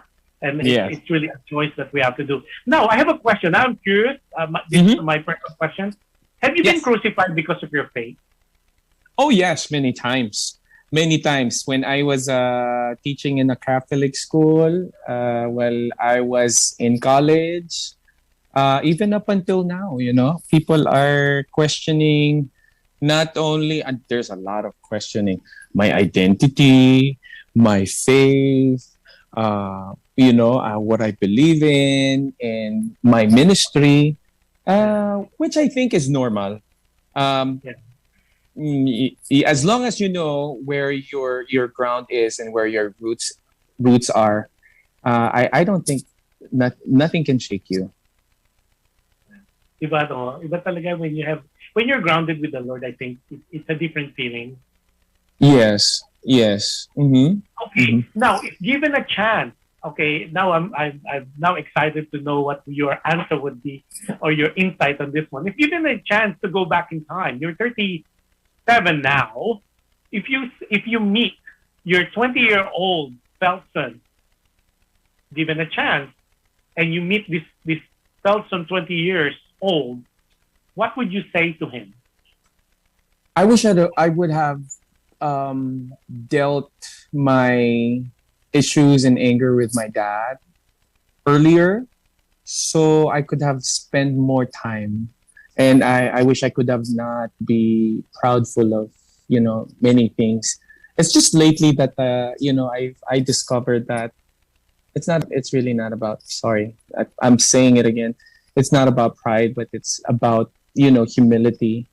And Yes. it's really a choice that we have to do. Now, I have a question. I'm curious. This is Mm-hmm. my personal question. Have you been Yes. crucified because of your faith? Oh, yes, many times. Many times when I was teaching in a Catholic school, while I was in college, even up until now, people are questioning not only, and there's a lot of questioning, my identity, my faith, what I believe in, and my ministry, which I think is normal. Um, Yeah. as long as you know where your ground is and where your roots are, I don't think nothing can shake you. Iba, no? Iba talaga when you're grounded with the Lord, I think it's a different feeling. Yes, yes. Mm-hmm. Okay, Mm-hmm. now if given a chance, okay, now I'm now excited to know what your answer would be or your insight on this one. If given a chance to go back in time, you're 37 now. If you meet your 20-year-old Felson, given a chance, and you meet this Felson 20 years old, what would you say to him? I wish I would have dealt my issues and anger with my dad earlier, so I could have spent more time. And I wish I could have not be proudful of many things. It's just lately that I discovered that it's really not about, sorry, I'm saying it again, it's not about pride, but it's about humility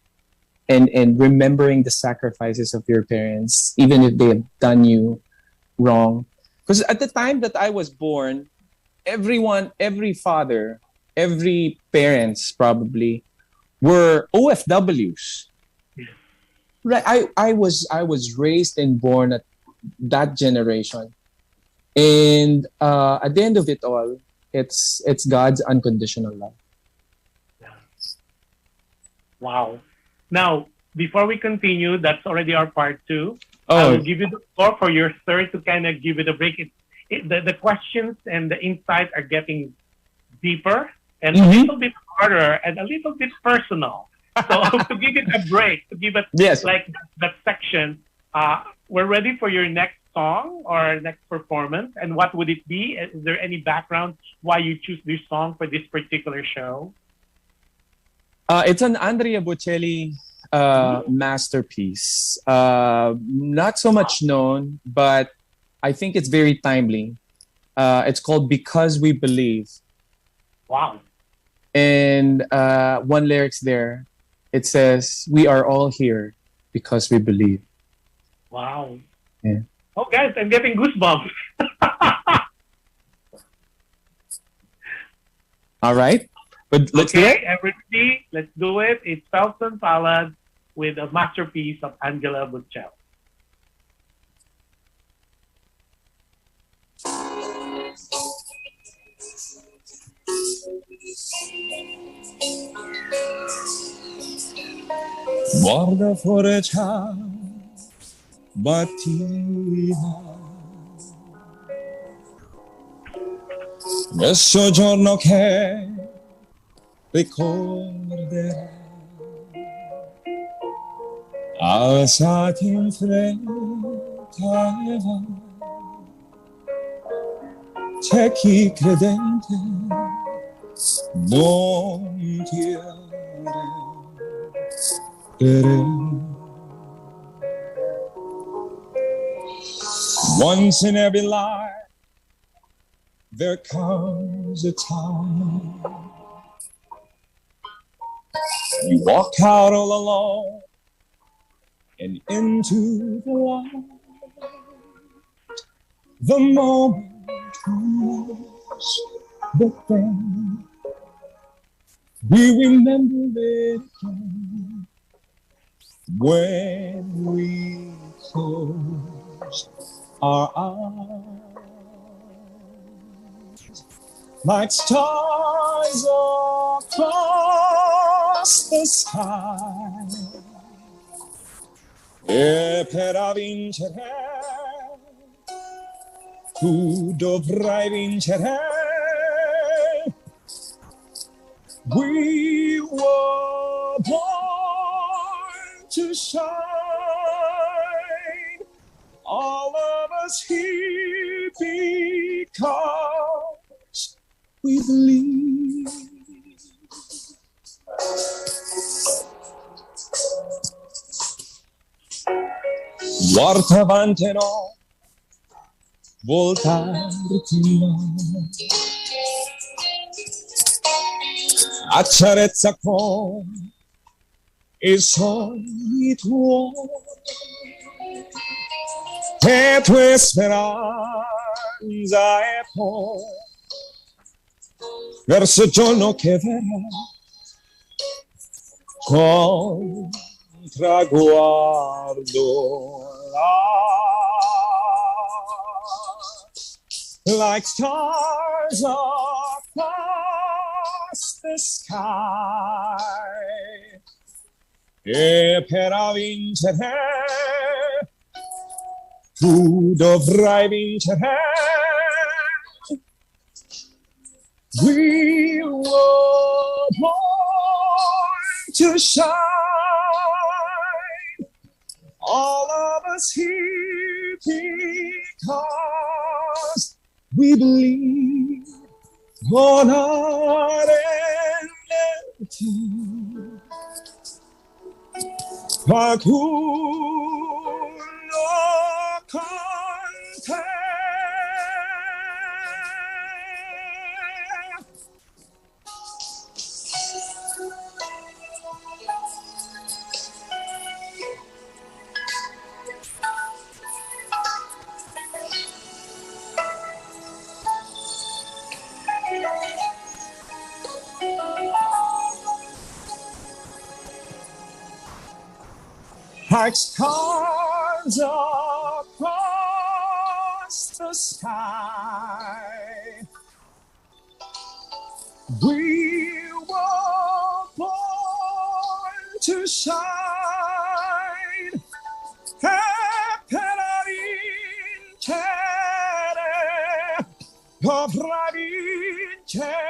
and remembering the sacrifices of your parents, even if they have done you wrong. Because at the time that I was born, every father, every parents probably were OFWs. Right. I was raised and born at that generation. And at the end of it all, it's God's unconditional love. Wow. Now, before we continue, that's already our part two. I Oh, will give you the floor for your third to kind of give it a break. The questions and the insights are getting deeper and a little bit harder and a little bit personal. So to give it a break, to give it yes. like that section, we're ready for your next song or next performance. And what would it be? Is there any background why you choose this song for this particular show? It's an Andrea Bocelli masterpiece. Not so much known, but I think it's very timely. It's called Because We Believe. Wow. And one lyrics there, it says, we are all here because we believe. Wow. Yeah. Oh, guys, I'm getting goosebumps. All right. But let's do it. Everybody, let's do it. It's FELSON Palad with a masterpiece of Angela Bocelli. Guarda fuori ciao, mattina. Questo giorno che ricorderai, alzati in fretta e vai. C'è chi credente non ti arrendere. Once in every life there comes a time you walk out all alone and into the light. The moment was the thing we remember it again when we close our eyes. Like stars across the sky, E per vincere tu dovrai vincere. We were born to shine, all of us here because we believe. Guarda avanti, no, voltarti no. Accarezza con i sogni tuoi e tua speranza è poi verso il giorno che verrà con traguardo like stars across the sky. E per vincere tu dovrai vincere. We were born to shine, all of us here because we believe on our enmity. Qualcuno con te. Like stars across the sky, we were born to shine. Per vincere, dovrai vincere.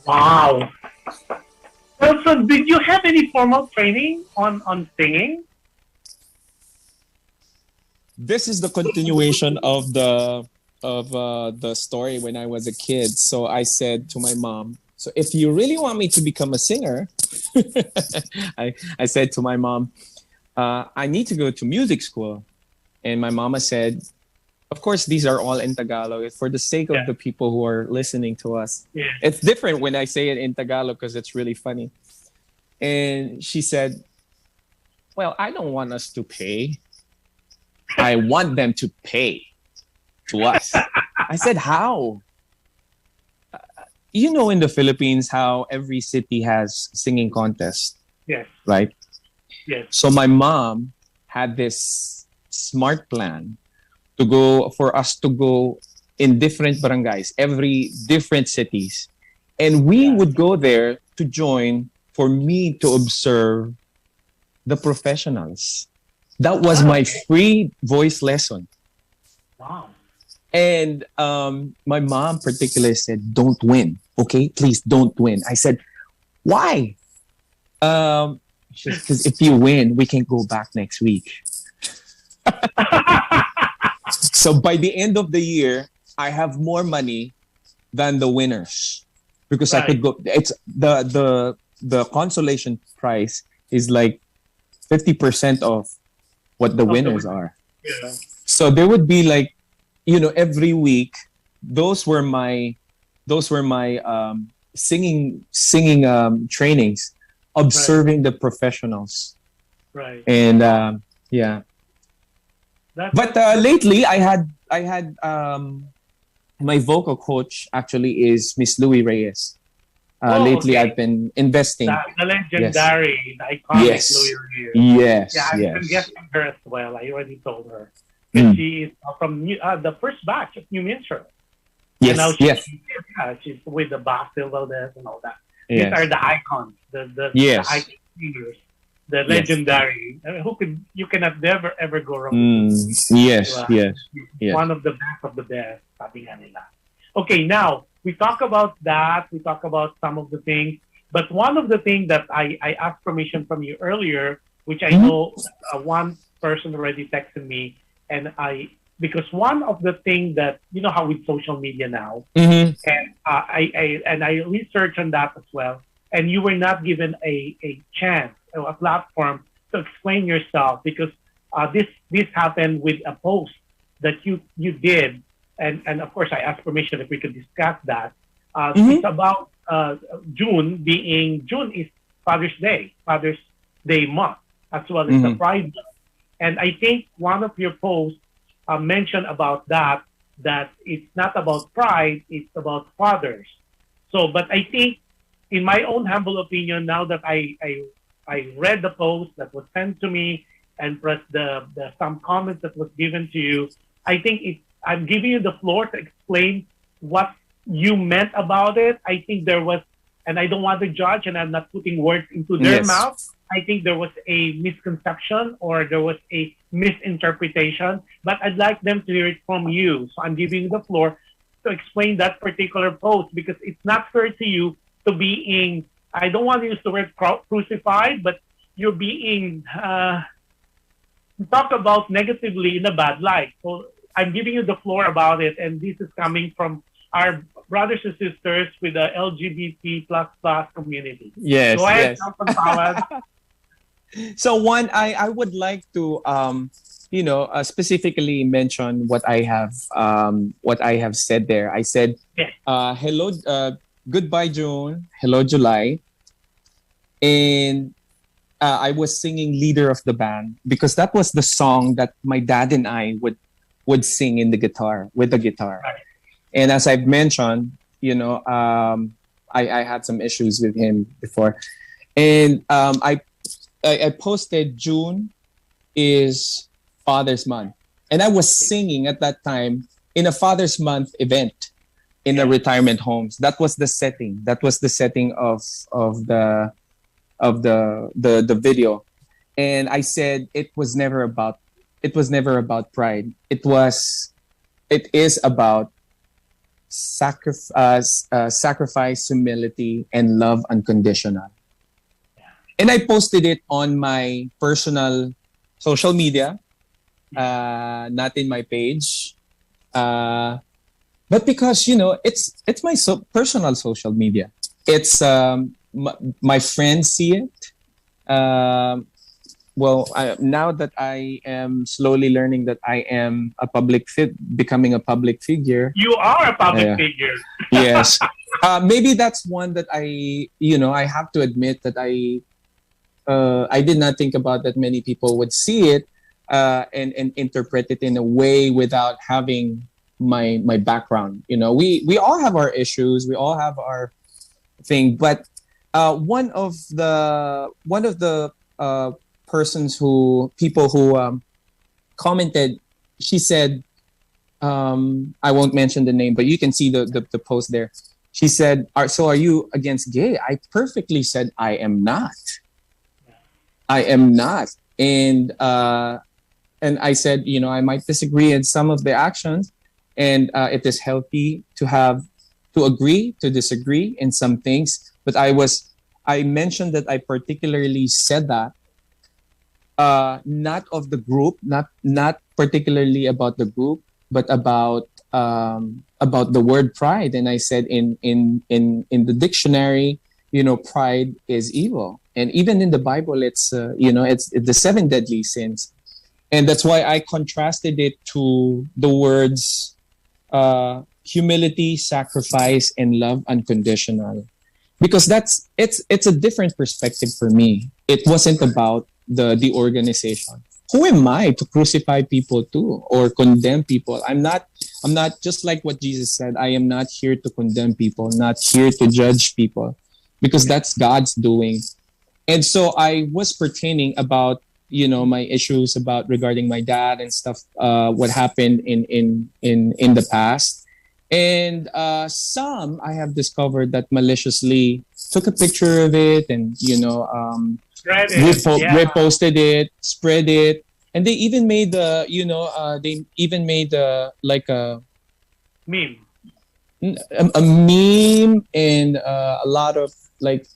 Wow. So did you have any formal training on singing? This is the continuation of the story when I was a kid. So I said to my mom, so if you really want me to become a singer, I said to my mom, I need to go to music school. And my mama said, of course, these are all in Tagalog. For the sake of the people who are listening to us, it's different when I say it in Tagalog because it's really funny. And she said, well, I don't want us to pay. I want them to pay to us. I said, how? You know, in the Philippines, how every city has singing contests. Yes. Right? Yes. So my mom had this smart plan for us to go in different barangays, every different cities. And we would go there to join for me to observe the professionals. That was my free voice lesson. Wow. And my mom particularly said, don't win. Okay, please don't win. I said, why? Because if you win, we can go back next week. So by the end of the year, I have more money than the winners because I could go. It's the consolation prize is like 50% of what the winners are. Yeah. So there would be like, every week, those were my singing trainings, observing the professionals. Right. And but lately I had my vocal coach actually is Miss Louie Reyes. Lately, okay. I've been investing. The legendary, the iconic Yes. Louis Revere. Yes. Yeah, I've Yes. been guessing her as well. I already told her. Because she is from the first batch of New Minstrel. And now Yes. she's with the Basil Valdez and all that. Yes. These are the icons, the Yes. icon singers, the legendary. I mean, you cannot never ever go wrong with this. Yes. Diba? Yes. Yes. One of the best, sabi nga nila. Okay, now, we talk about that. We talk about some of the things. But one of the things that I asked permission from you earlier, which I know one person already texted me, and because one of the things that, you know how with social media now, and I researched on that as well, and you were not given a chance, a platform to explain yourself, because this happened with a post that you did, and of course I asked permission if we could discuss that. It's about June is Father's Day month, as well as the Pride month. And I think one of your posts mentioned about that it's not about pride, it's about fathers. So, but I think, in my own humble opinion, now that I read the post that was sent to me and plus the some comments that was given to you, I think I'm giving you the floor to explain what you meant about it. I think there was, and I don't want to judge, and I'm not putting words into their mouth. I think there was a misconception or there was a misinterpretation, but I'd like them to hear it from you. So I'm giving you the floor to explain that particular post, because it's not fair to you to being, I don't want to use the word crucified, but you're being talked about negatively in a bad light. So I'm giving you the floor about it, and this is coming from our brothers and sisters with the LGBT plus community. Yes. Go ahead, Yes. So one, I would like to specifically mention what I have said there. I said, hello, goodbye June, hello July, and I was singing "Leader of the Band" because that was the song that my dad and I would sing with the guitar. Right. And as I've mentioned, I had some issues with him before, and I posted June is Father's Month, and I was singing at that time in a Father's Month event in a retirement homes. That was the setting. That was the setting of the video, and I said it was never about pride. It is about sacrifice, humility, and love unconditional. And I posted it on my personal social media, not in my page, but because it's my personal social media. It's my friends see it. Now that I am slowly learning that I am becoming a public figure. You are a public figure. Yes. Maybe that's one that I have to admit that I did not think about that many people would see it and interpret it in a way without having my background. We all have our issues. We all have our thing. But one of the people who commented, she said, I won't mention the name, but you can see the post there. She said, so are you against gay? I perfectly said, I am not. I am not. And I said, I might disagree in some of the actions, and it is healthy to agree, to disagree in some things. But I mentioned that I particularly said that, not of the group, not particularly about the group, but about the word pride. And I said in the dictionary, pride is evil. And even in the Bible, it's the 7 deadly sins. And that's why I contrasted it to the words humility, sacrifice, and love unconditional. Because it's a different perspective for me. It wasn't about the organization. Who am I to crucify people too or condemn people? I'm not just like what Jesus said. I am not here to condemn people, not here to judge people. because that's God's doing. And so I was pertaining about, my issues about regarding my dad and stuff, what happened in the past. And some I have discovered that maliciously took a picture of it and, reposted it, spread it. And they even made like a meme. A meme and a lot of like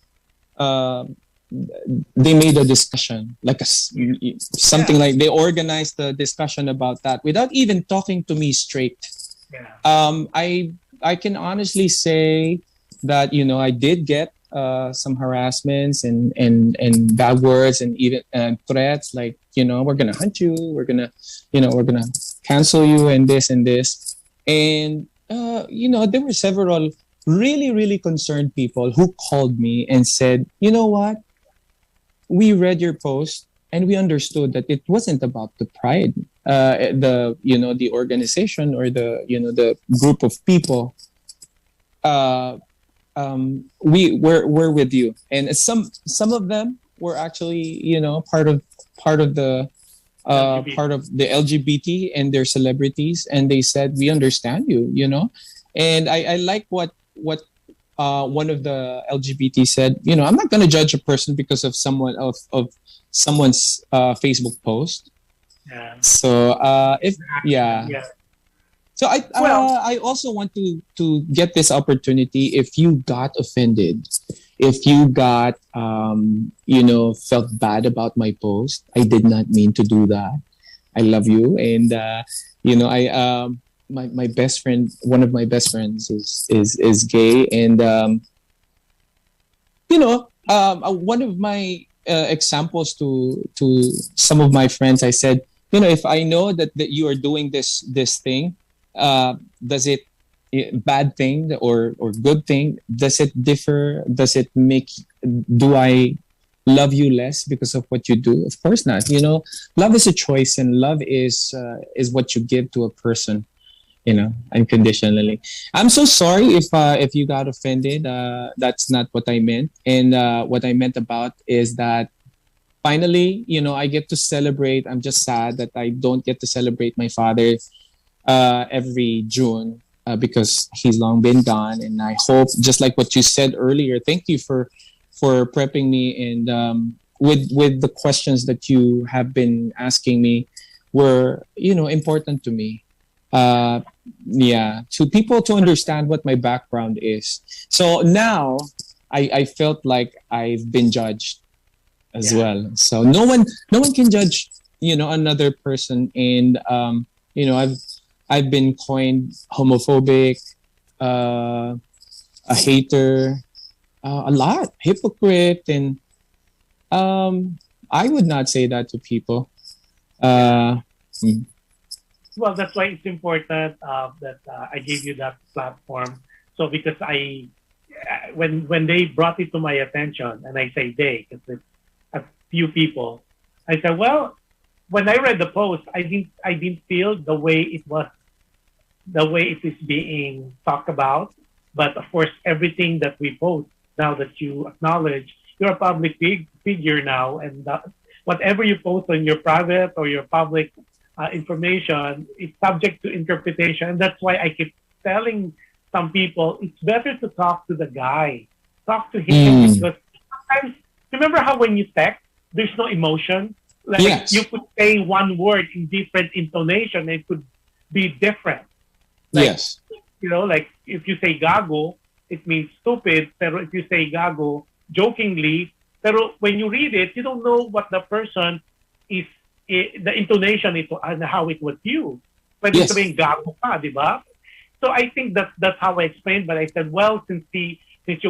they made a discussion like something like they organized a discussion about that without even talking to me straight. I can honestly say that I did get some harassments and bad words and even threats like we're gonna hunt you, we're gonna cancel you and this and there were several really, really concerned people who called me and said, you know what? We read your post and we understood that it wasn't about the pride, the organization or the group of people. We're with you, and some of them were actually part of the LGBT and their celebrities, and they said we understand you, and I like what one of the LGBT said. I'm not going to judge a person because of someone's Facebook post. So So I also want to get this opportunity. If you got offended, if you got felt bad about my post, I did not mean to do that. I love you, and my best friend, one of my best friends is gay, and one of my examples to some of my friends, I said, if I know that you are doing this thing, does it bad thing or good thing? Does it differ? Does it do I love you less because of what you do? Of course not. Love is a choice, and love is what you give to a person, unconditionally. I'm so sorry if you got offended. That's not what I meant. And what I meant about is that finally, I get to celebrate. I'm just sad that I don't get to celebrate my father every June because he's long been gone. And I hope, just like what you said earlier, thank you for prepping me, and with the questions that you have been asking me were important to me. To people to understand what my background is. So now I felt like I've been judged as well. So no one can judge another person, and I've been coined homophobic, a hater, a lot, hypocrite, and I would not say that to people. Well, that's why it's important that I gave you that platform. So because when they brought it to my attention, and I say they, because it's a few people, I said, well, when I read the post, I didn't feel the way it is being talked about. But of course, everything that we post, now that you acknowledge you're a public figure now, and whatever you post on your private or your public information, it's subject to interpretation. And that's why I keep telling some people it's better to talk to the guy, talk to him, because sometimes, remember how when you text, there's no emotion? Like you could say one word in different intonation, and it could be different. Like, like if you say gago, it means stupid. Pero if you say gago jokingly, pero when you read it, you don't know what the person is, the intonation ito and how it was used. Pwede sabihin gago ka, di ba? So I think that's how I explained. But I said, well, since you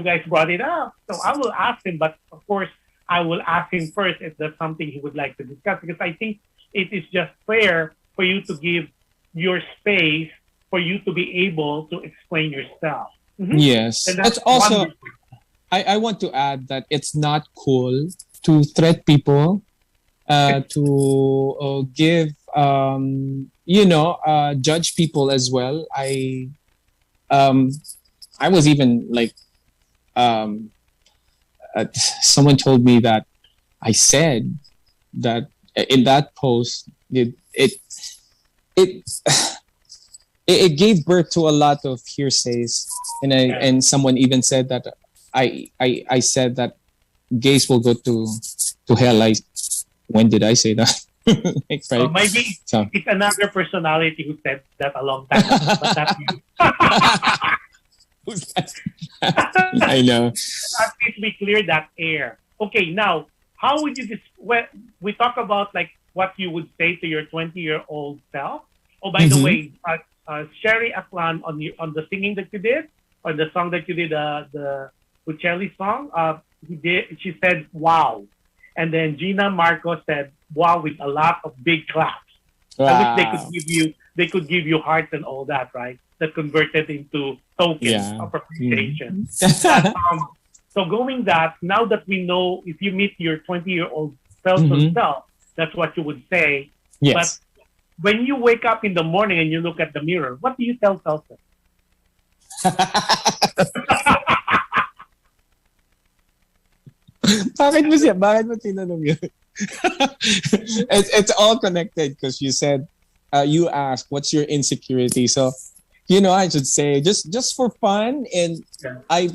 guys brought it up, so I will ask him. But of course, I will ask him first if there's something he would like to discuss, because I think it is just fair for you to give your space for you to be able to explain yourself. Mm-hmm. Yes. And that's also, I want to add that it's not cool to threat people, to give, judge people as well. I was even like, someone told me that I said that in that post, it it gave birth to a lot of hearsays, and and someone even said that I said that gays will go to hell. When did I say that? Like, right? So maybe it's another personality who said that a long time ago, but not you. Who's that? I know. At least we clear that air. Okay, now how would you we talk about like what you would say to your 20-year-old self? Oh, by the way, Sherry Aklan on the singing that you did, or the song that you did, the Uccelli song, she said wow, and then Gina Marco said wow with a lot of big claps. Wow. I wish they could give you hearts and all that, right? That converted into tokens of appreciation. So going that, now that we know if you meet your 20-year-old FELSON self, that's what you would say. Yes. But when you wake up in the morning and you look at the mirror, what do you tell FELSON? Bakit mo tinanong yun? It's all connected because you said, you asked, what's your insecurity? So, I should say, just for fun, and I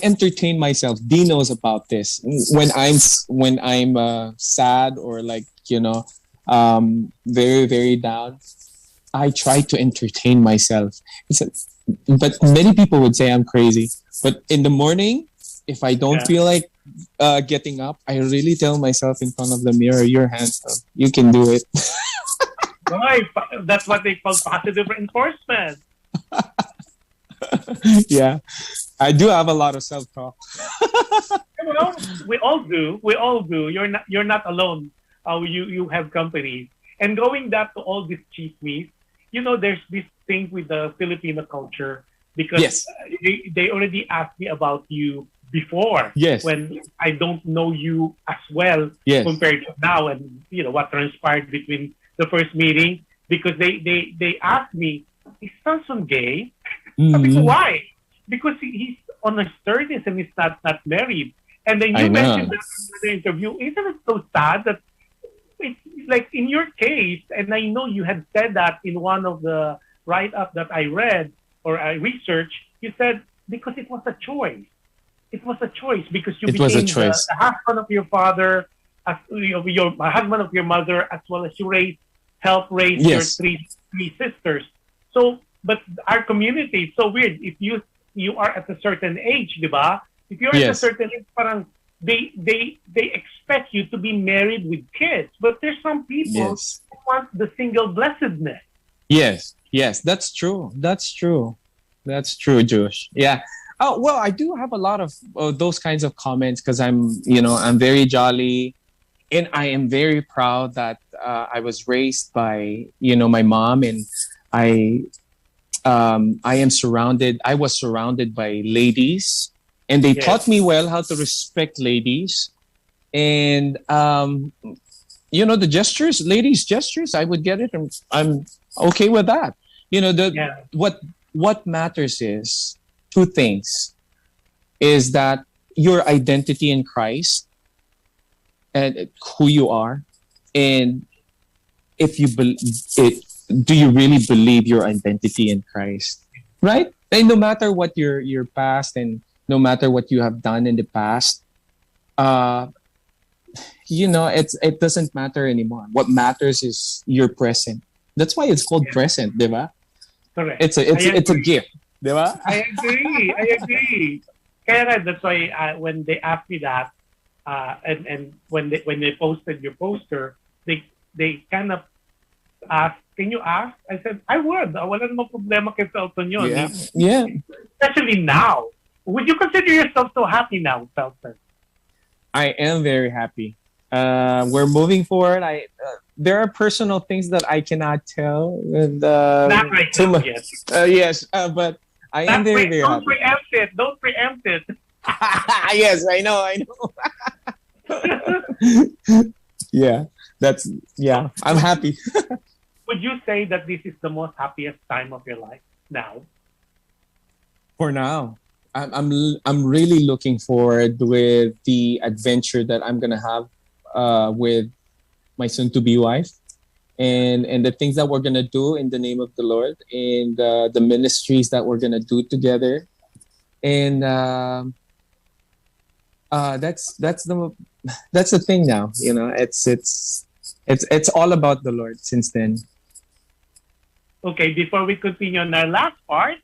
entertain myself. Dee knows about this. When I'm sad or like, very, very down, I try to entertain myself. But many people would say I'm crazy. But in the morning, if I don't feel like getting up, I really tell myself in front of the mirror, you're handsome. You can do it. Why? That's what they call positive reinforcement. Yeah. I do have a lot of self-talk. Well, we all do. You're not alone. You have company. And going back to all these chismes, there's this thing with the Filipino culture because they already asked me about you before. Yes. When I don't know you as well compared to now, and what transpired between the first meeting, because they asked me, is FELSON gay? Because why? Because he's on his 30s and he's not married. And then you mentioned that in the interview. Isn't it so sad that it's like in your case, and I know you had said that in one of the write-up that I read or I researched, you said because it was a choice. It was a choice because you became the husband of your father, your husband of your mother, as well as you helped raise your three sisters. So, but our community is so weird. If you are at a certain age, diba? If you're at a certain age, parang they expect you to be married with kids. But there's some people who want the single blessedness. Yes, that's true. That's true, Jush. Yeah. Oh, well, I do have a lot of those kinds of comments because I'm very jolly, and I am very proud that I was raised by, my mom, and I was surrounded by ladies, and they taught me well how to respect ladies, and the gestures, ladies' gestures, I would get it, and I'm okay with that. What matters is two things: is that your identity in Christ and who you are, and if you do you really believe your identity in Christ, right? And no matter what your past, and no matter what you have done in the past, it doesn't matter anymore. What matters is your present. That's why it's called present, diba? Correct. It's a gift, diba? I agree. Kaya that's why when they asked me that, and when they posted your poster, they kind of asked, can you ask? I said, I would. Wala namang problema kay FELSON yun. Yeah. Especially now. Would you consider yourself so happy now, FELSON? I am very happy. We're moving forward. There are personal things that I cannot tell. Not right now, yes, but I am very, very happy. Don't preempt it. Yes, I know. I'm happy. Would you say that this is the most happiest time of your life now? For now, I'm really looking forward with the adventure that I'm gonna have with my soon-to-be wife, and the things that we're gonna do in the name of the Lord, and the ministries that we're gonna do together, and that's the thing now. You know, it's all about the Lord since then. Okay, before we continue on our last part,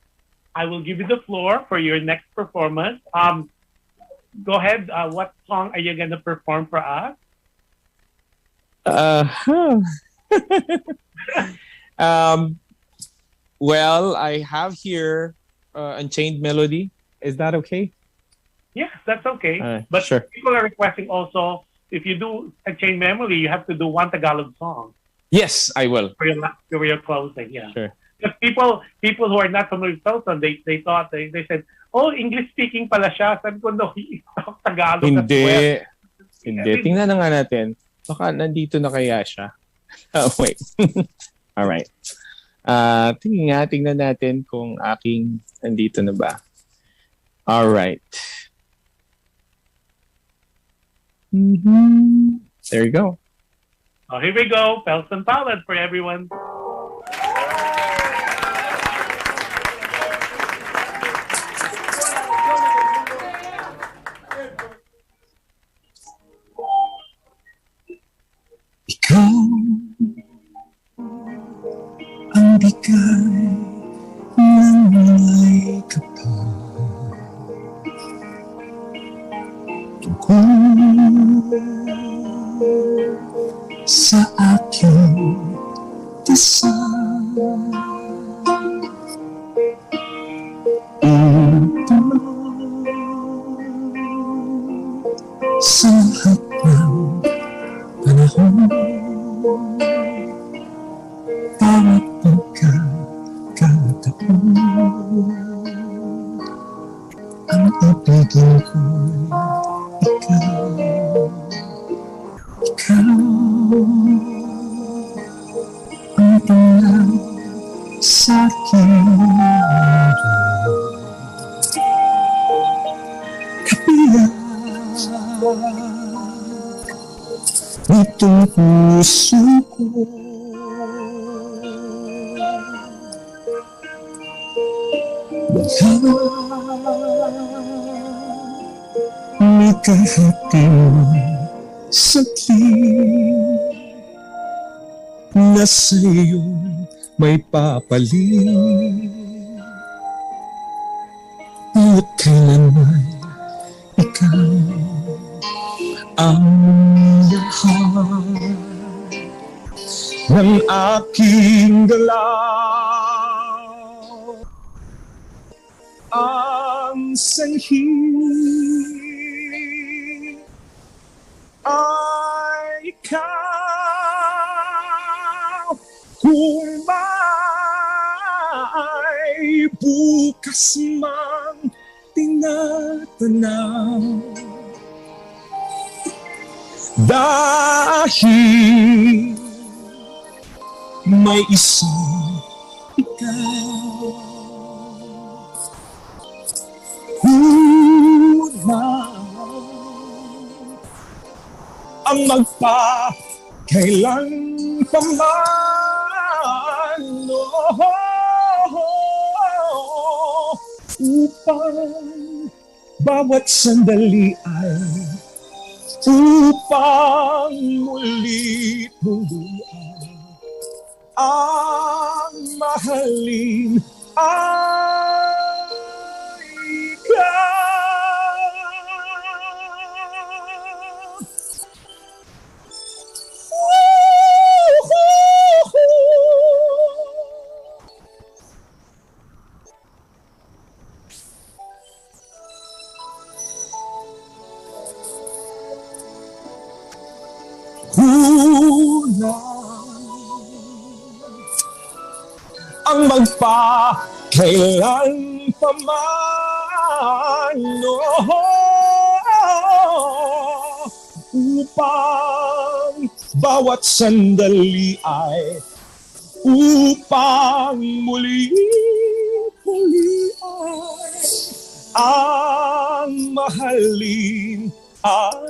I will give you the floor for your next performance. Go ahead. What song are you gonna perform for us? Well, I have here Unchained Melody. Is that okay? Yes, that's okay. But sure. People are requesting also, if you do a chain memory, you have to do one Tagalog song. Yes, I will. For your closing, yeah. Sure. Because people who are not familiar with FELSON, they thought, they said, oh, English speaking pala siya. Sabi ko, no, he talk Tagalog Hindi. as well. Hindi. Tingnan na nga natin. Baka nandito na kaya siya. Oh, wait. All right. Tingnan natin kung aking nandito na ba. All right. There you go. Oh, here we go. FELSON Palad for everyone. Ikaw ang bigay ng may kapal tungkol sa aking dasal upang sa lahat ng panahon bawat pagkakataon ang ibigin ko'y ikaw ang tanglaw sa aking mundo kapiyak nitong puso ko may kahating saglit na sa'yo may papalit at kailanman ikaw ang lahat ng aking galaw ang sanhi ay ikaw kung may bukas mang tinatanaw dahil may isang ikaw ang magpakailan paman upang bawat sandali ay upang muli ang mahalin ay ikaw. Ang magpakailan paman upang bawat sandali ay upang muli ay ang mahalin ay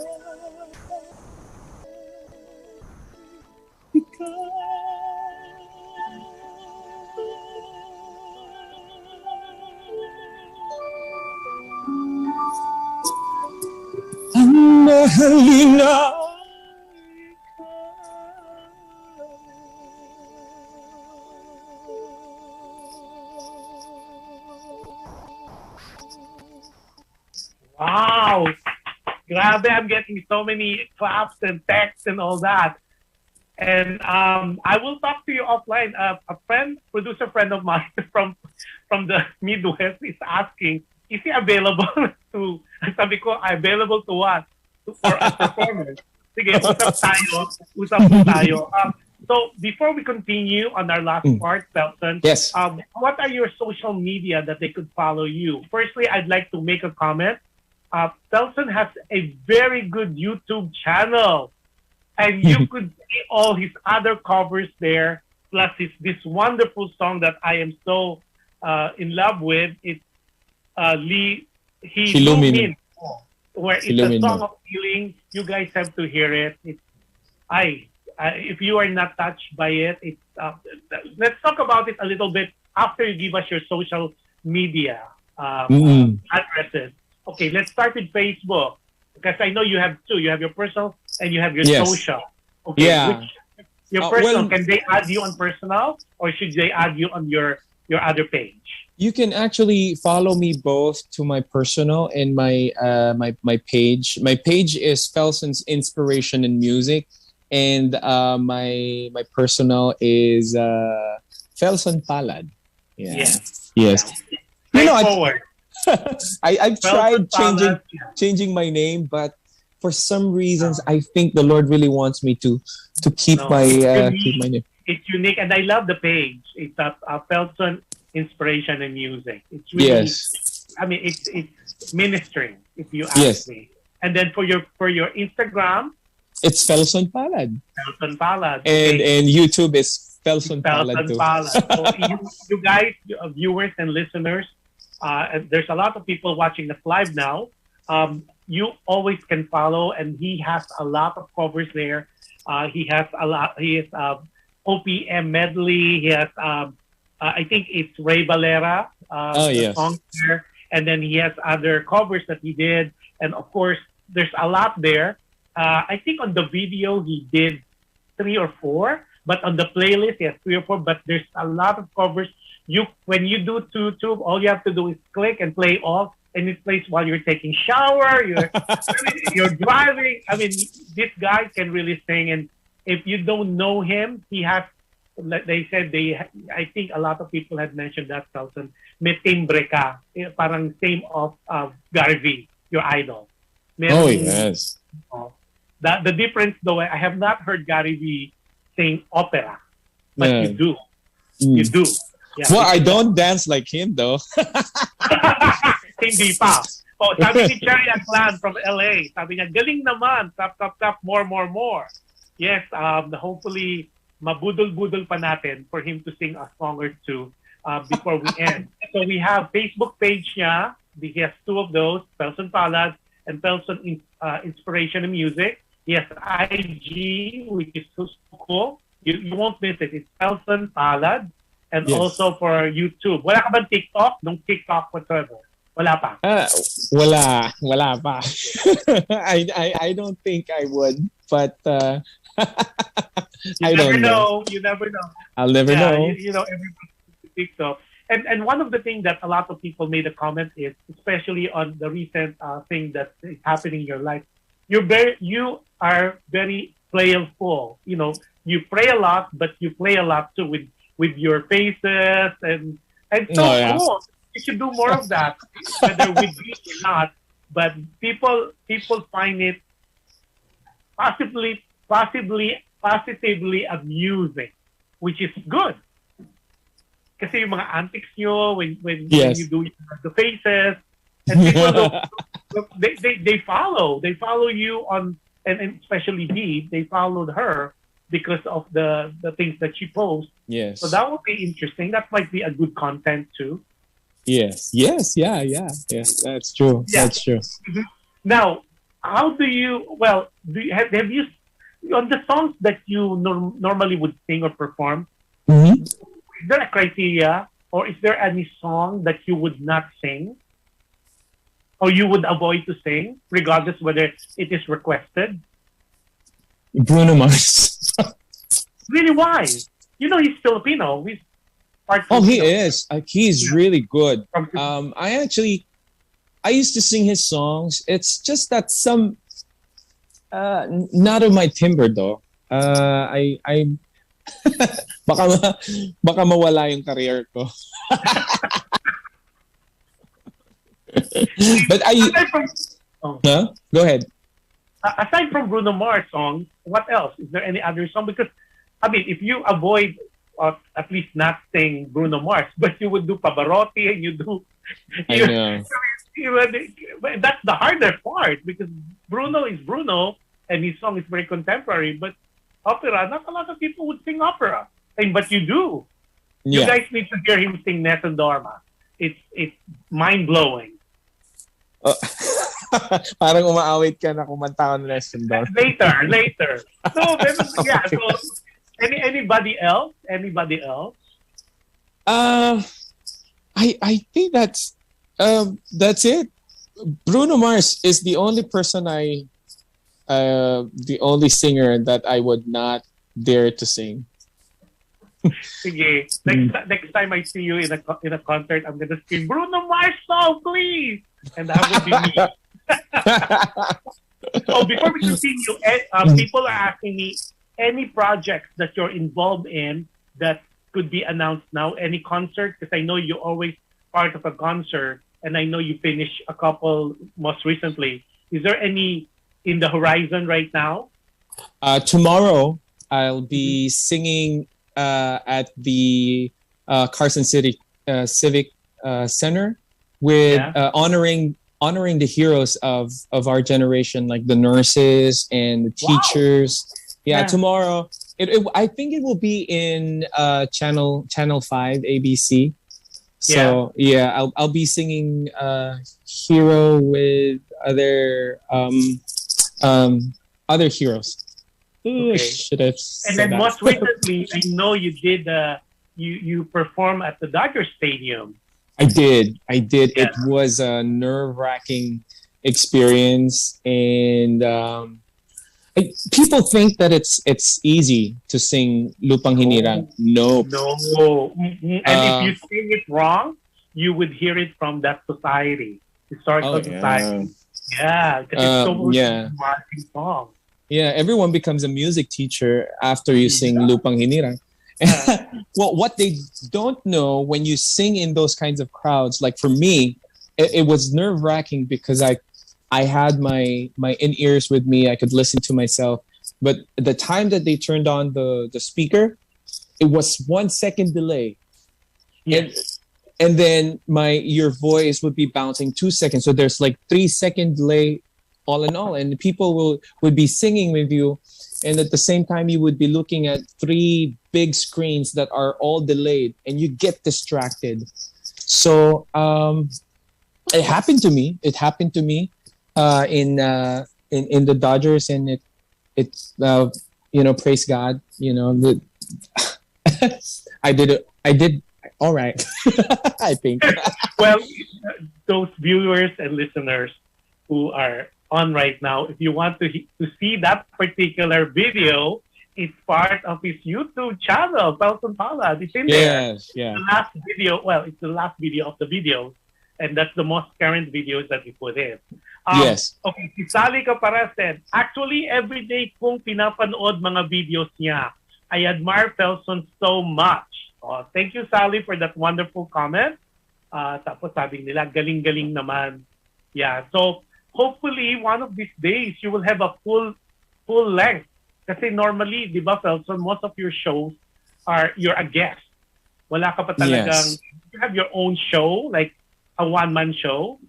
ikaw. Ang mahalin ay Wow! Grabe, I'm getting so many claps and texts and all that. And I will talk to you offline. A producer friend of mine from the Midwest is asking, is he available to, sabi ko, available to what? For a performance. Sige, usap po tayo. So before we continue on our last part, Felson, yes. What are your social media that they could follow you? Firstly, I'd like to make a comment. Felson has a very good YouTube channel, and you could see all his other covers there, plus this wonderful song that I am so in love with. It's Filipino, where it's a song of healing. You guys have to hear it. If you are not touched by it, let's talk about it a little bit after you give us your social media addresses. Okay, let's start with Facebook, because I know you have two. You have your personal and you have your social. Okay, yeah. Your personal, can they add you on personal, or should they add you on your other page? You can actually follow me both to my personal and my my page. My page is Felson's Inspiration and Music, and my personal is FELSON Palad. Yeah. Yes. You know, I've tried changing my name, but for some reasons, I think the Lord really wants me to keep my name. It's unique, and I love the page. It's a Felson Inspiration and Music. It's really, I mean, it's ministering, if you ask me. And then for your Instagram, it's FELSON Palad. FELSON Palad. And YouTube is FELSON Palad too. So you guys, viewers and listeners, there's a lot of people watching us live now. You always can follow, and he has a lot of covers there. He has a lot. He has OPM medley. He has, I think it's Ray Valera song there, and then he has other covers that he did, and of course there's a lot there. I think on the video he did 3 or 4, but on the playlist he has 3 or 4. But there's a lot of covers. When you do YouTube, all you have to do is click and play all, and it plays while you're taking shower, you're driving. I mean, this guy can really sing, and if you don't know him, he has. They said I think a lot of people had mentioned that Felson. May timbre ka, parang same of Gary V, your idol. Yes. The difference, though, I have not heard Gary V sing opera, but you do. You do. Yeah, well, I don't dance like him, though. Hindi pa. Oh, sabi ni Cherry Clan from LA, sabi niya, galing naman, tap, more. Yes, hopefully, mabudol-budol pa natin for him to sing a song or two before we end. So we have Facebook page niya. He has 2 of those, FELSON Palad and FELSON Inspiration and Music. He has IG, which is so cool. You won't miss it. It's FELSON Palad. And also for YouTube. Wala ka bang TikTok? Nung TikTok whatsoever? Wala pa? Wala pa. I don't think I would, but you never know. I'll never know. You know, everybody TikTok. And one of the things that a lot of people made a comment is, especially on the recent thing that is happening in your life, you are very playful. You know, you pray a lot, but you play a lot too with your faces and so cool. You should do more of that, whether with you or not. But people find it positively amusing, which is good. Kasi yung mga antics nyo when you do the faces, and people they follow you on, and especially they followed her because of the things that she posts. Yes. So that would be interesting. That might be a good content too. Yes. Yes. Yeah. Yeah. Yes. That's true. Yeah. That's true. Now, how do you? Well, have you on the songs that you normally would sing or perform? Mm-hmm. Is there a criteria, or is there any song that you would not sing, or you would avoid to sing, regardless whether it is requested? Bruno Mars. Really, why? You know, he's Filipino. He's part Oh, he Filipino. is. He's really good. From- I used to sing his songs. It's just that some, not of my timbre though. I baka mawala yung career ko. But aside from, huh? Go ahead. aside from Bruno Mars songs, what else? Is there any other song? Because I mean, if you avoid at least not sing Bruno Mars, but you would do Pavarotti and you do, I know. but that's the harder part because Bruno is Bruno and his song is very contemporary. But opera, not a lot of people would sing opera, but you do. You Yeah. guys need to hear him sing Nessun Dorma. It's mind blowing. Parang umaawit ka na kumanta ng lesson doon. Later. So yeah. So anybody else? I think that's it. Bruno Mars is the only person the only singer that I would not dare to sing. Sige. Next time I see you in a concert, I'm gonna scream Bruno Mars song, please, and that would be me. Oh, before we continue, people are asking me any projects that you're involved in that could be announced now. Any concert? Because I know you're always part of a concert, and I know you finished a couple most recently. Is there any in the horizon right now? Tomorrow, I'll be singing at the Carson City Civic Center with honoring the heroes of our generation, like the nurses and the teachers. Yeah, tomorrow. I think it will be in channel 5 ABC. So I'll be singing Hero with other heroes. Okay. Should have And said then that. most recently, I know you did you perform at the Dodger Stadium. I did. Yeah. It was a nerve-wracking experience, and people think that it's easy to sing Lupang Hinirang. No. And if you sing it wrong, you would hear it from that society, historical society. Yeah, because it's so marking song. Yeah, everyone becomes a music teacher after you sing Lupang Hinirang. Well, what they don't know when you sing in those kinds of crowds, like for me, it was nerve-wracking because I had my in-ears with me. I could listen to myself. But the time that they turned on the speaker, it was 1 second delay. Yes. And then your voice would be bouncing 2 seconds. So there's like 3 second delay all in all. And people would be singing with you. And at the same time, you would be looking at 3 big screens that are all delayed, and you get distracted. So it happened to me. It happened to me in the Dodgers, and it praise God. I did all right. I think. Well, those viewers and listeners who are on right now, if you want to see that particular video, it's part of his YouTube channel, FELSON Palad. It's in there. Yes, yeah. The last video, it's the last video of the videos, and that's the most current videos that we put in. Yes. Okay, si Sally Capara said, actually, everyday kong pinapanood mga videos niya. I admire Felson so much. Oh, thank you, Sally, for that wonderful comment. Tapos sabi nila, galing-galing naman. Yeah, so hopefully, one of these days, you will have a full length. Kasi normally, di ba, Felson, most of your shows you're a guest. Wala ka pa talagang, you have your own show, like a one-man show?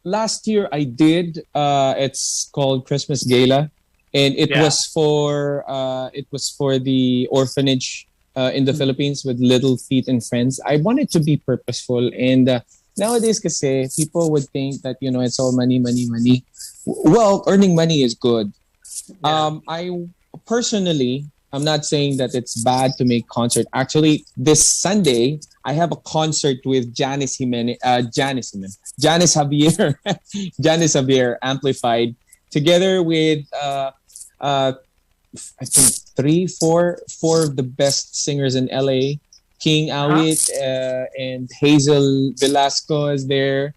Last year I did. It's called Christmas Gala, and it was for the orphanage in the Philippines with Little Feet and Friends. I wanted to be purposeful. And nowadays, kasi, people would think that, it's all money, money, money. Well, earning money is good. I personally, I'm not saying that it's bad to make concert. Actually, this Sunday, I have a concert with Janice Javier, Janice Javier Amplified, together with I think four of the best singers in LA. King Awit and Hazel Velasco is there.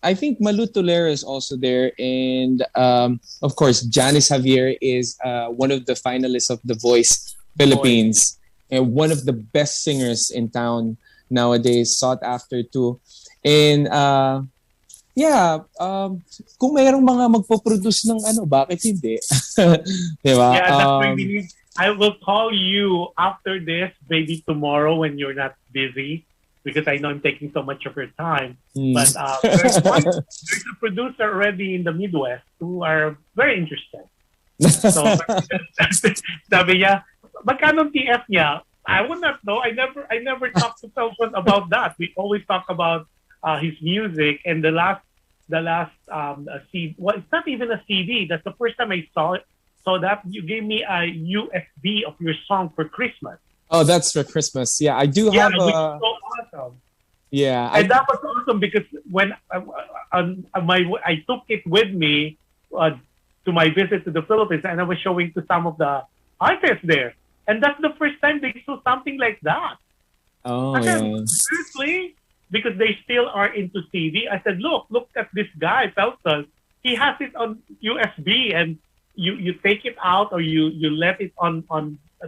I think Malu Tolera is also there, and of course Janice Javier is one of the finalists of The Voice Philippines, and one of the best singers in town nowadays, sought after too. And kung mayroong mga magpo-produce ng bakit hindi? Diba? Yeah, that's why we need. I will call you after this, maybe tomorrow when you're not busy, because I know I'm taking so much of your time. But there's a producer already in the Midwest who are very interested. So, sabi niya, magkano TF niya? I would not know. I never talked to someone about that. We always talk about his music, and the last CD. Well, it's not even a CD. That's the first time I saw it. So that you gave me a USB of your song for Christmas. Oh, that's for Christmas. Yeah, I do have which is so awesome. Yeah, and that was awesome because when I took it with me to my visit to the Philippines, and I was showing to some of the artists there, and that's the first time they saw something like that. Oh, I said, seriously? Because they still are into CD. I said, look at this guy, Felson. He has it on USB, and you take it out or you let it on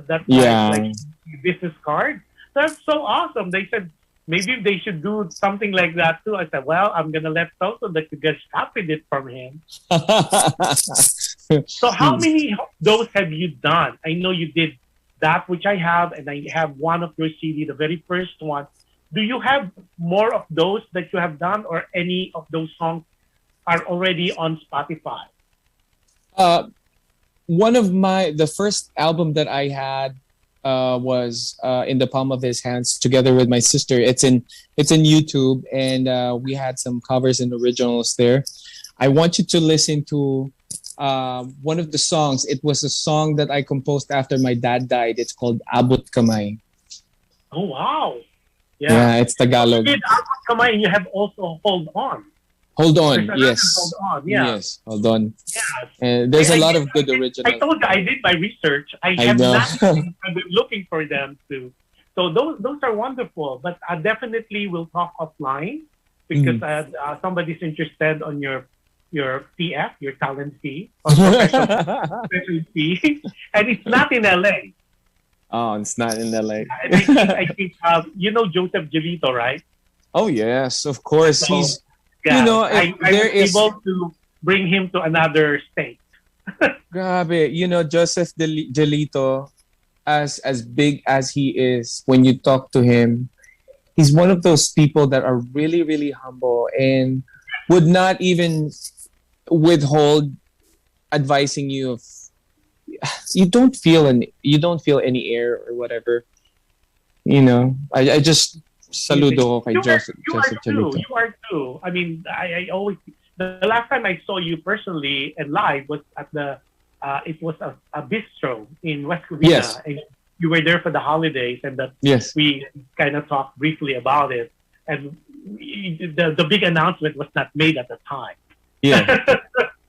that like business card. That's so awesome. They said maybe they should do something like that too. I said, well, I'm gonna let Felson that you guys copied it from him. So how many of those have you done? I know you did that, which I have, and I have one of your CD, the very first one. Do you have more of those that you have done, or any of those songs are already on Spotify? One of the first album that I had was In the Palm of His Hands, together with my sister. It's in YouTube, and we had some covers and originals there. I want you to listen to one of the songs. It was a song that I composed after my dad died. It's called Abot Kamay. Oh, wow. Yeah, it's Tagalog. You did Abot Kamay, and you have also Hold On. Hold On, yes. Hold On, yeah. Yes, Hold On. Yeah. There's a lot of good originals. I told you I did my research. I have not been looking for them too. So those are wonderful. But I definitely will talk offline because somebody's interested on your PF, your talent fee, or professional fee, and it's not in LA. Oh, it's not in LA. I think you know Joseph Gelito, right? Oh yes, of course. So, he's I was able to bring him to another state. Grabe, Joseph Gelito, as big as he is, when you talk to him, he's one of those people that are really, really humble and would not even withhold advising you of you don't feel any air or whatever. I just saludo kay Joseph Gelito. You are too. I mean, I always, the last time I saw you personally and live was at the it was a bistro in West Covina. Yes. And you were there for the holidays, and we kind of talked briefly about it. And the big announcement was not made at the time. Yeah.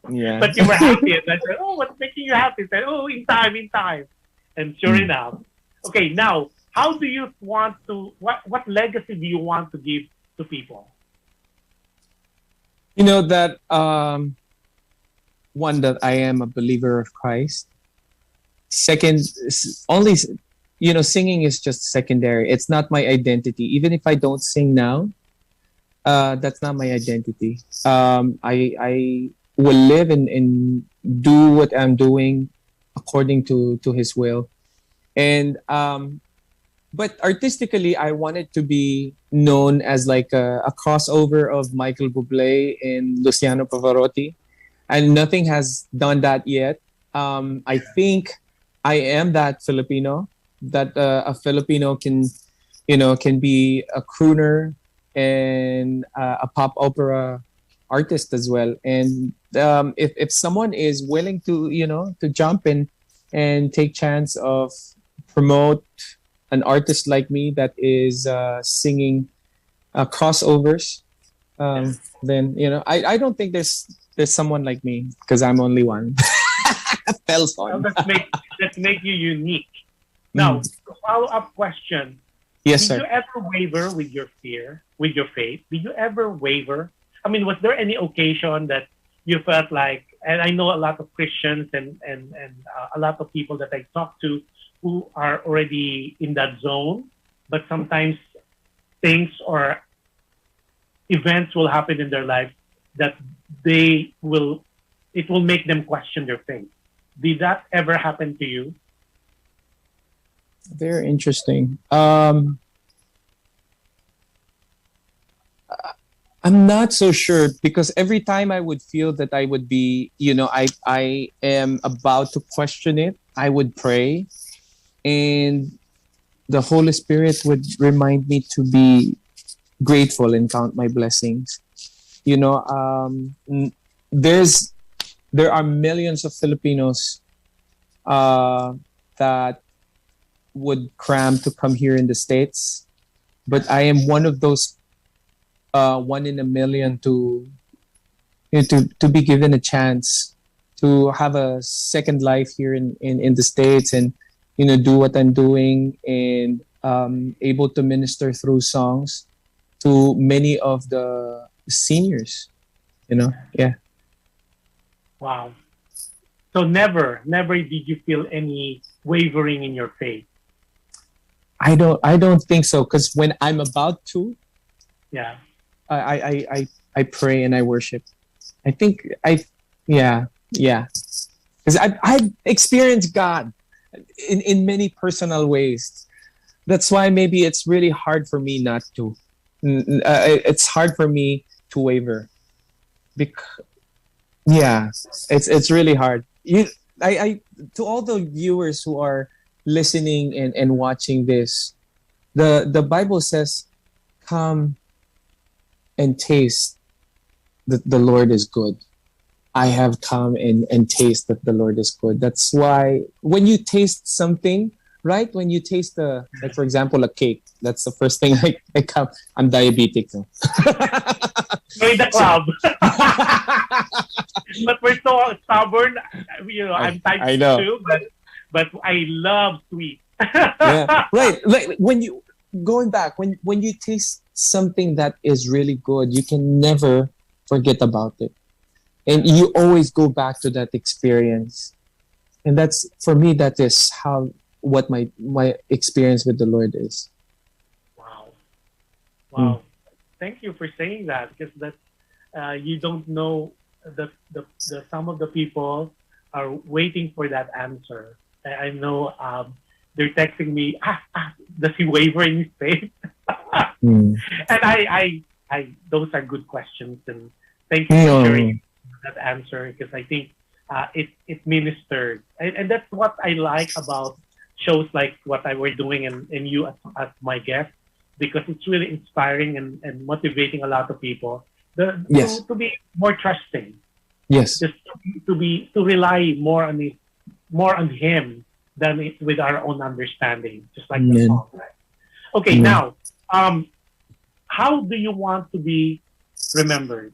Yeah. But you were happy, and I said, "Oh, what's making you happy?" I said, "Oh, in time." And sure enough, okay. Now, how do you want to? What legacy do you want to give to people? That one, that I am a believer of Christ. Second, only singing is just secondary. It's not my identity. Even if I don't sing now, that's not my identity. I will live and do what I'm doing according to His will. And but artistically, I wanted to be known as like a crossover of Michael Bublé and Luciano Pavarotti, and nothing has done that yet. I think I am that Filipino that a Filipino can, can be a crooner and a pop opera artist as well. And if someone is willing to, to jump in and take chance of promote an artist like me that is singing crossovers, then I don't think there's someone like me because I'm only one. Well, let's make you unique. Now, follow-up question. Yes, Did sir. you ever waver with your fear, with your faith? Did you ever waver? I mean, was there any occasion that you felt like, and I know a lot of Christians and a lot of people that I talk to who are already in that zone, but sometimes things or events will happen in their life that it will make them question their faith. Did that ever happen to you? Very interesting. I'm not so sure because every time I would feel that I would be, I am about to question it, I would pray, and the Holy Spirit would remind me to be grateful and count my blessings. There are millions of Filipinos that would cram to come here in the States, but I am one of those 1 in a million to be given a chance to have a second life here in the States and do what I'm doing and able to minister through songs to many of the seniors. Yeah. Wow. So never did you feel any wavering in your faith? I don't think so, because when I'm about to, yeah, I pray and I worship. I think because I've experienced God in many personal ways. That's why maybe it's really hard for me not to. It's hard for me to waver. It's really hard. I to all the viewers who are listening and watching this, the Bible says, "Come and taste that the Lord is good." I have come and taste that the Lord is good. That's why when you taste something, right? When you taste like for example, a cake, that's the first thing I come. I'm diabetic. So. Join the club. But we're so stubborn. I'm type 2, but I love sweet. Yeah, right. Like when you going back, when you taste something that is really good, you can never forget about it, and you always go back to that experience. And that's, for me, that is what my experience with the Lord is. Wow. Thank you for saying that, because that you don't know the some of the people are waiting for that answer. I know they're texting me, does he waver in his faith? And I those are good questions, and thank you for sharing that answer, because I think it ministered, and that's what I like about shows like what we're doing and you as my guest, because it's really inspiring and motivating a lot of people to be more trusting. Yes. Just to rely more on him than with our own understanding, just like the song. Right? Okay, now, how do you want to be remembered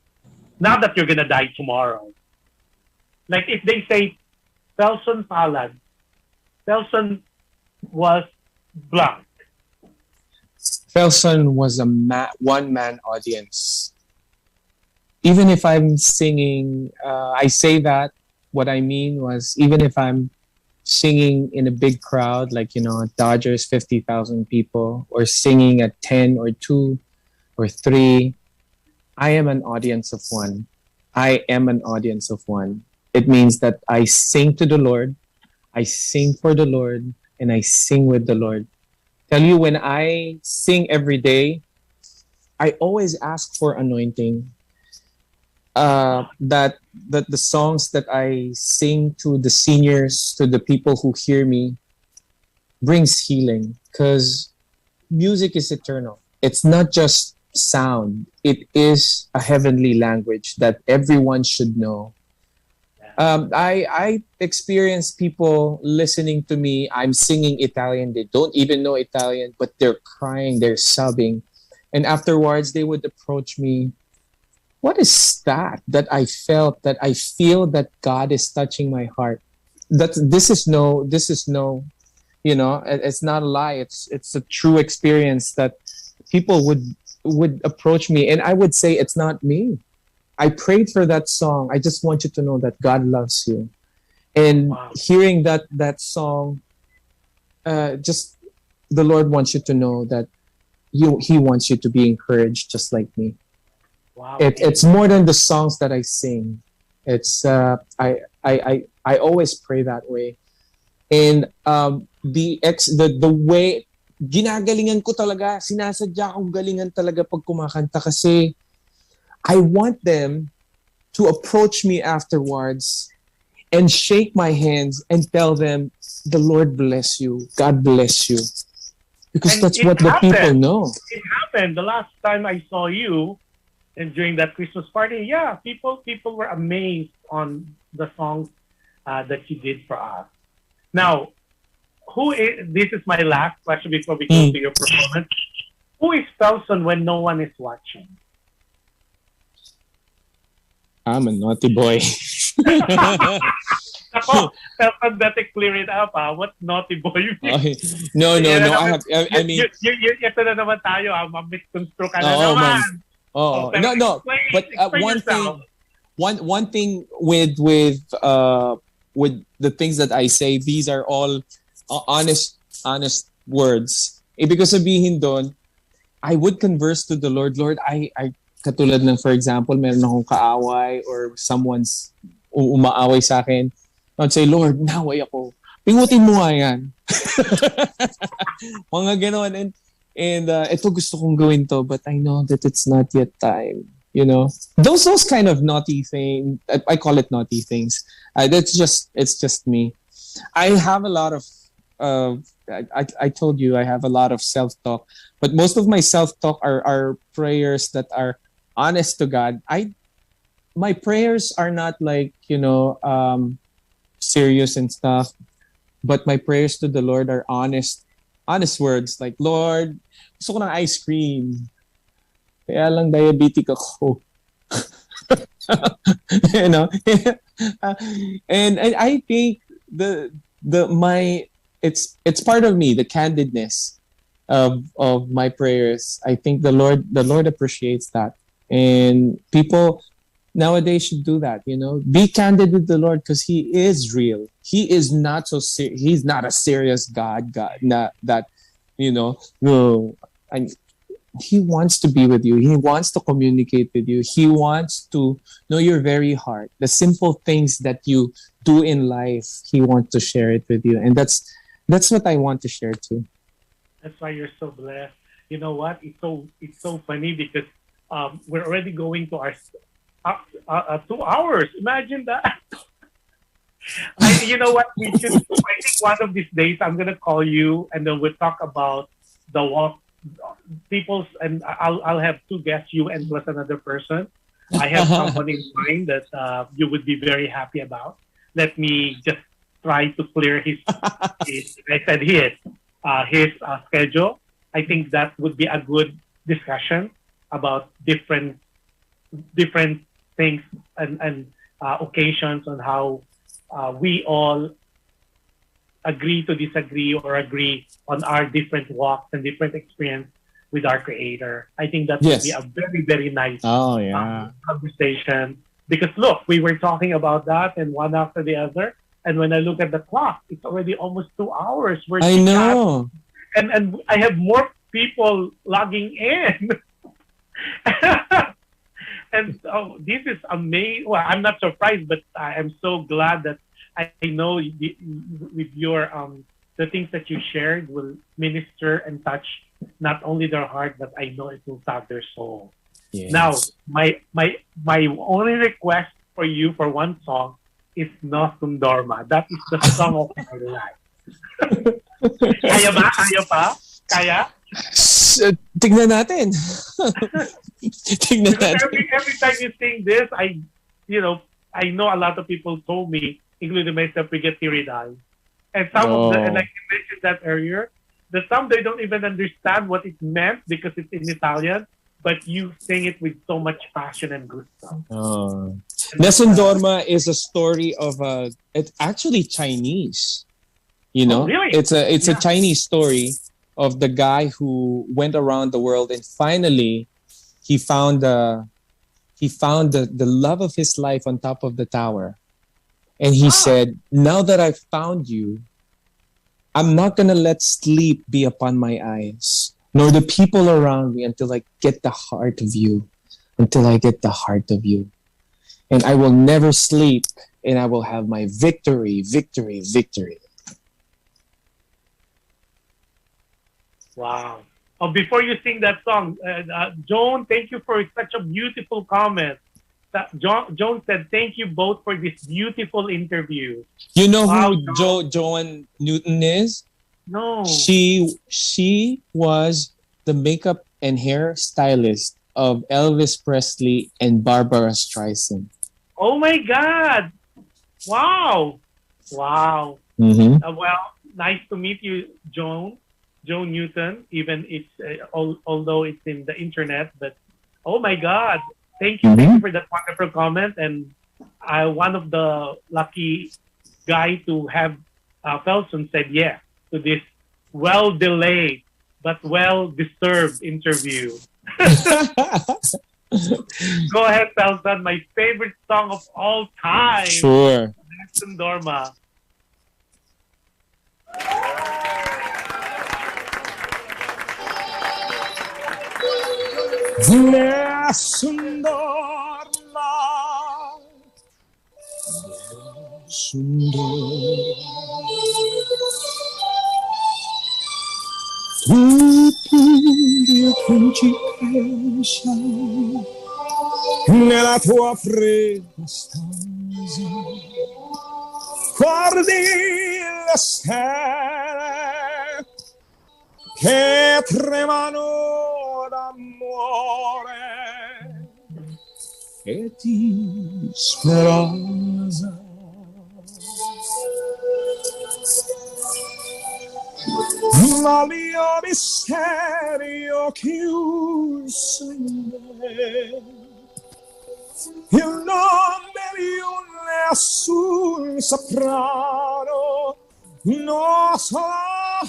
now that you're gonna die tomorrow? Like if they say FELSON Palad, FELSON was blank. FELSON was a one-man audience. Even if I'm singing, I say that, what I mean was, even if I'm singing in a big crowd, like, Dodgers, 50,000 people, or singing at 10 or 2 or 3, I am an audience of one. I am an audience of one. It means that I sing to the Lord, I sing for the Lord, and I sing with the Lord. Tell you, when I sing every day, I always ask for anointing. That the songs that I sing to the seniors, to the people who hear me, brings healing, because music is eternal. It's not just sound. It is a heavenly language that everyone should know. I experience people listening to me. I'm singing Italian. They don't even know Italian, but they're crying, they're sobbing. And afterwards, they would approach me. What is that I felt, that I feel that God is touching my heart? This is no, it's not a lie. It's a true experience that people would approach me, and I would say it's not me. I prayed for that song. I just want you to know that God loves you. And hearing that song, just the Lord wants you to know that He wants you to be encouraged just like me. Wow. It's more than the songs that I sing. It's I always pray that way. And the way ginagalingan ko talaga, sinasadya kong galingan talaga pag kumakanta, kasi I want them to approach me afterwards and shake my hands and tell them, the Lord bless you, God bless you. Because And that's it what the happened. people know. It happened the last time I saw you, and during that Christmas party. Yeah, people were amazed on the songs that you did for us. Now, this is my last question before we go to your performance. Who is Felson when no one is watching? I'm a naughty boy. Ako, Felson, better clear it up. What naughty boy? Okay. No. I mean, ito na naman tayo. Misconstrue ka na oh, naman. man. Oh, no. But one thing with the things that I say, these are all honest words. Ibig ko sabihin doon, I would converse to the Lord. Lord, I katulad ng, for example, meron akong kaaway or someone's umaaway sa akin. I'd say, Lord, naway ako. Pingutin mo nga yan. Mga ganon. And ito gusto kong gawin to, but I know that it's not yet time. You know, those kind of naughty things. I call it naughty things. It's just me. I have a lot of. I told you I have a lot of self-talk, but most of my self-talk are prayers that are honest to God. My prayers are not like, serious and stuff, but my prayers to the Lord are honest words, like, Lord, gusto ko ng ice cream. Kaya lang diabetic ako. And I think it's part of me, the candidness of my prayers. I think the Lord appreciates that, and people nowadays should do that. Be candid with the Lord, because He is real. He is not He's not a serious God. Not that, no. He wants to be with you. He wants to communicate with you. He wants to know your very heart. The simple things that you do in life, He wants to share it with you. And that's what I want to share too. That's why you're so blessed. You know what? It's so funny because we're already going to our 2 hours. Imagine that. You know what? I think one of these days I'm gonna call you, and then we'll talk about the walk. And I'll have 2 guests, you and plus another person. I have someone in mind that you would be very happy about. Let me just try to clear his schedule. I think that would be a good discussion about different things and occasions on how we all agree to disagree or agree on our different walks and different experience with our Creator. I think that would be a very, very nice conversation. Because look, we were talking about that and one after the other. And when I look at the clock, it's already almost 2 hours. I know. And I have more people logging in. And this is amazing. Well, I'm not surprised, but I am so glad that I know with your the things that you shared will minister and touch not only their heart, but I know it will touch their soul. Yes. Now, my only request for you for one song is No Sundorma. That is the song of my life. Kaya ba? Kaya pa? Kaya? Tignan natin. Tignan Because natin. every time you sing this, I know a lot of people told me, including myself, we get teary-eyed. And some of the, and like you mentioned that earlier, that some they don't even understand what it meant because it's in Italian, but you sing it with so much passion and gusto. Nessun Dorma is a story of it's actually Chinese. You know, really? It's a Chinese story of the guy who went around the world and finally he found the love of his life on top of the tower. And he said, now that I've found you, I'm not going to let sleep be upon my eyes, nor the people around me until I get the heart of you, until I get the heart of you. And I will never sleep, and I will have my victory, victory, victory. Wow. Oh, before you sing that song, Joan, thank you for such a beautiful comment. Joan said, thank you both for this beautiful interview. You know who Joan Newton is? No. She was the makeup and hair stylist of Elvis Presley and Barbara Streisand. Oh my God. Wow. Wow. Mm-hmm. Well, nice to meet you, Joan Newton, even it's although it's in the internet, but oh my God. Thank you for that wonderful comment. And one of the lucky guys to have Felson said yes to this well-delayed but well-deserved interview. Go ahead, Felson. My favorite song of all time. Sure. Nessun Dorma. Nessun dorma, nessun dorma. Tu pure principessa nella tua fredda stanza, guardi le stelle che tremano d'amore e di speranza. Ma il mio misterio chiuso in me, il nome di un nessun soprano non sarà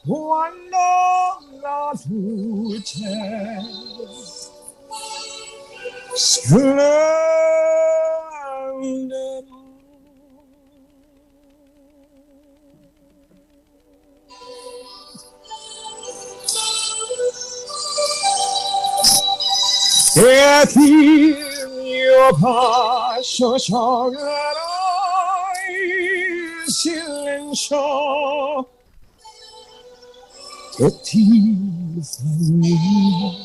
quando la luce splenderà. E il mio bacio scioglerà il silenzio che ti fa mia.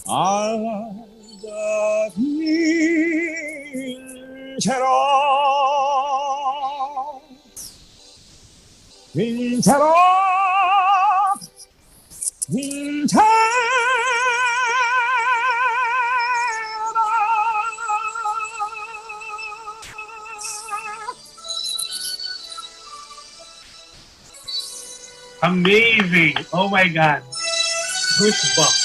Alla vincerò, vincerò, vincerò. Amazing. Oh my God. Goosebumps.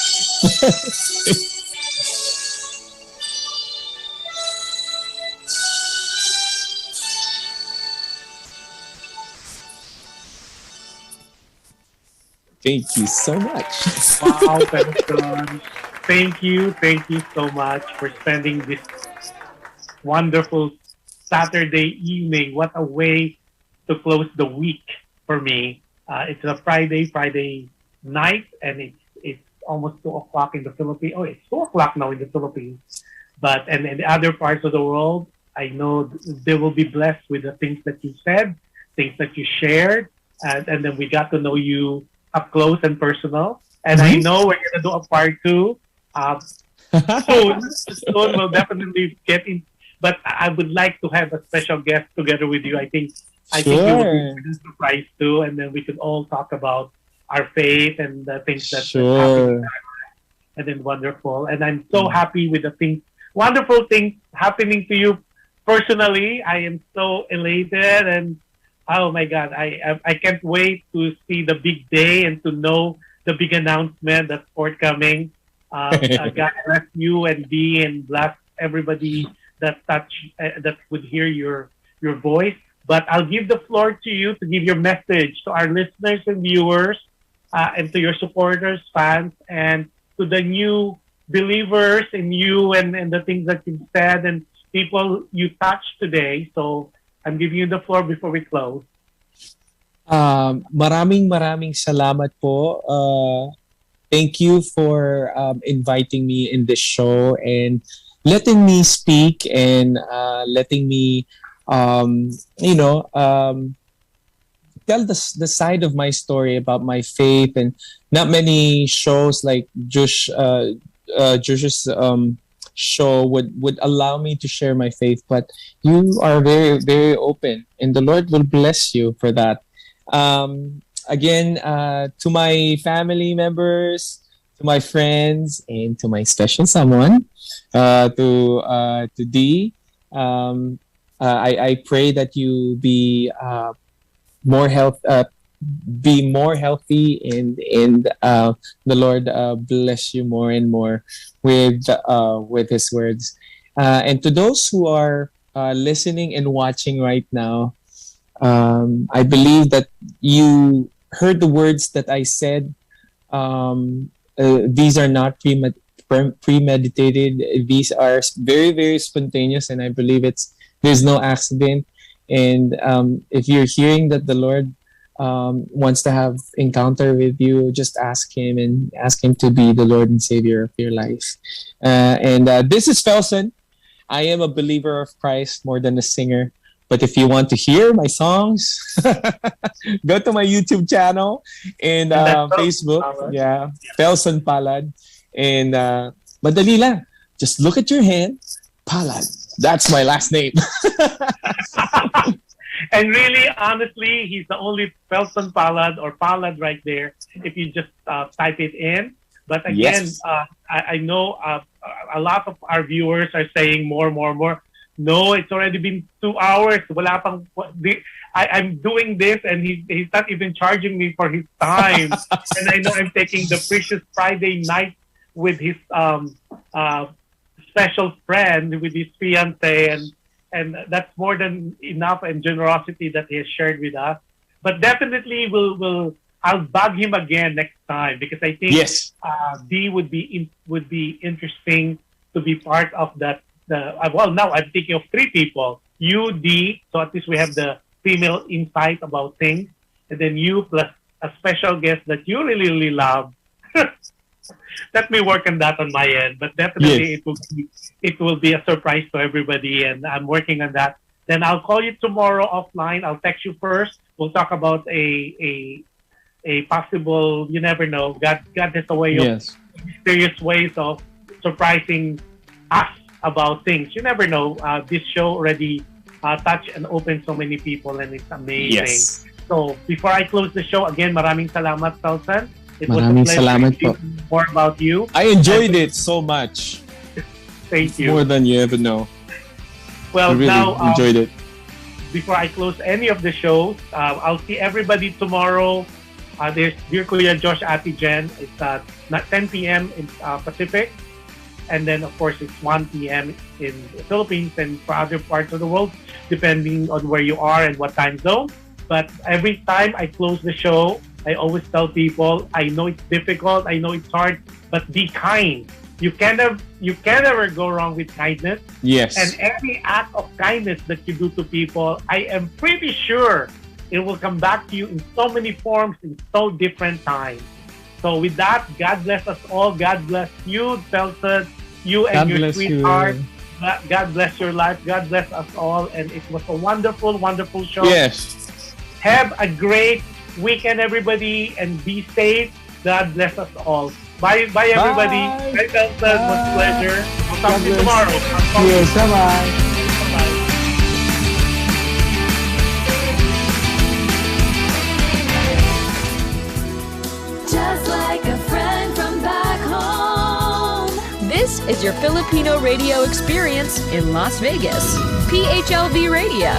Thank you so much. Wow, Felson. Thank you so much for spending this wonderful Saturday evening. What a way to close the week for me. It's a Friday night, and it's almost 2 o'clock in the Philippines. Oh, it's 2 o'clock now in the Philippines. But and in the other parts of the world, I know they will be blessed with the things that you said, things that you shared, and then we got to know you up close and personal. And I know we're gonna do a part 2. Soon we'll definitely get in. But I would like to have a special guest together with you. I think it would be a surprise too, and then we could all talk about our faith and the things that's happening. And then wonderful. And I'm so happy with the things, wonderful things happening to you personally. I am so elated, and oh my God, I can't wait to see the big day and to know the big announcement that's forthcoming. God bless you and Dee, and bless everybody that would hear your voice. But I'll give the floor to you to give your message to our listeners and viewers, and to your supporters, fans, and to the new believers in you and the things that you've said and people you touched today. So I'm giving you the floor before we close. Maraming salamat po. Thank you for inviting me in this show and letting me speak and letting me, tell the side of my story about my faith. And not many shows like Jush's show would allow me to share my faith, but you are very, very open, and the Lord will bless you for that. Again, to my family members, to my friends, and to my special someone, to Dee, I pray that you be more healthy, and the Lord bless you more and more with His words. And to those who are listening and watching right now, I believe that you heard the words that I said. These are not premeditated. These are very, very spontaneous, and I believe there's no accident. And if you're hearing that the Lord wants to have encounter with you, just ask Him, and ask Him to be the Lord and Savior of your life. And this is Felson. I am a believer of Christ more than a singer. But if you want to hear my songs, go to my YouTube channel and Facebook. Yeah, FELSON Palad. And madali lang. Just look at your hand. Palad. That's my last name. And really, honestly, he's the only FELSON Palad or Palad right there if you just type it in. But again, yes. I know a lot of our viewers are saying more. No, it's already been 2 hours. Wala pang, I'm doing this, and he's not even charging me for his time. And I know I'm taking the precious Friday night with his special friend, with his fiancé, and that's more than enough and generosity that he has shared with us. But definitely, I'll bug him again next time, because I think Dee would be interesting to be part of that. Well, now I'm thinking of 3 people. You, Dee, so at least we have the female insight about things, and then you plus a special guest that you really, really love. Let me work on that on my end, but definitely it will be a surprise to everybody, and I'm working on that. Then I'll call you tomorrow offline. I'll text you first. We'll talk about a possible. You never know. God has a way of mysterious ways of surprising us about things. You never know. This show already touched and opened so many people, and it's amazing. Yes. So before I close the show, again, maraming salamat, Felson. It maraming was a pleasure to hear more about you. I enjoyed it so much. Thank you. More than you ever know. Well, I really enjoyed it. Before I close any of the shows, I'll see everybody tomorrow. There's Dear Kuya Josh Ati Jen. It's 10 p.m. in Pacific. And then, of course, it's 1 p.m. in the Philippines and for other parts of the world, depending on where you are and what time zone. But every time I close the show, I always tell people, I know it's difficult, I know it's hard, but be kind. You can never go wrong with kindness. Yes. And every act of kindness that you do to people, I am pretty sure it will come back to you in so many forms, in so different times. So with that, God bless us all. God bless you, Felson, you and your sweetheart. God bless your life. God bless us all. And it was a wonderful, wonderful show. Yes. Have a great weekend, everybody, and be safe. God bless us all. Bye, everybody. Bye, Felson. It was a pleasure. We'll talk to you tomorrow. Yes, bye-bye. Bye-bye. Just like a friend from back home. This is your Filipino radio experience in Las Vegas. PHLV Radio.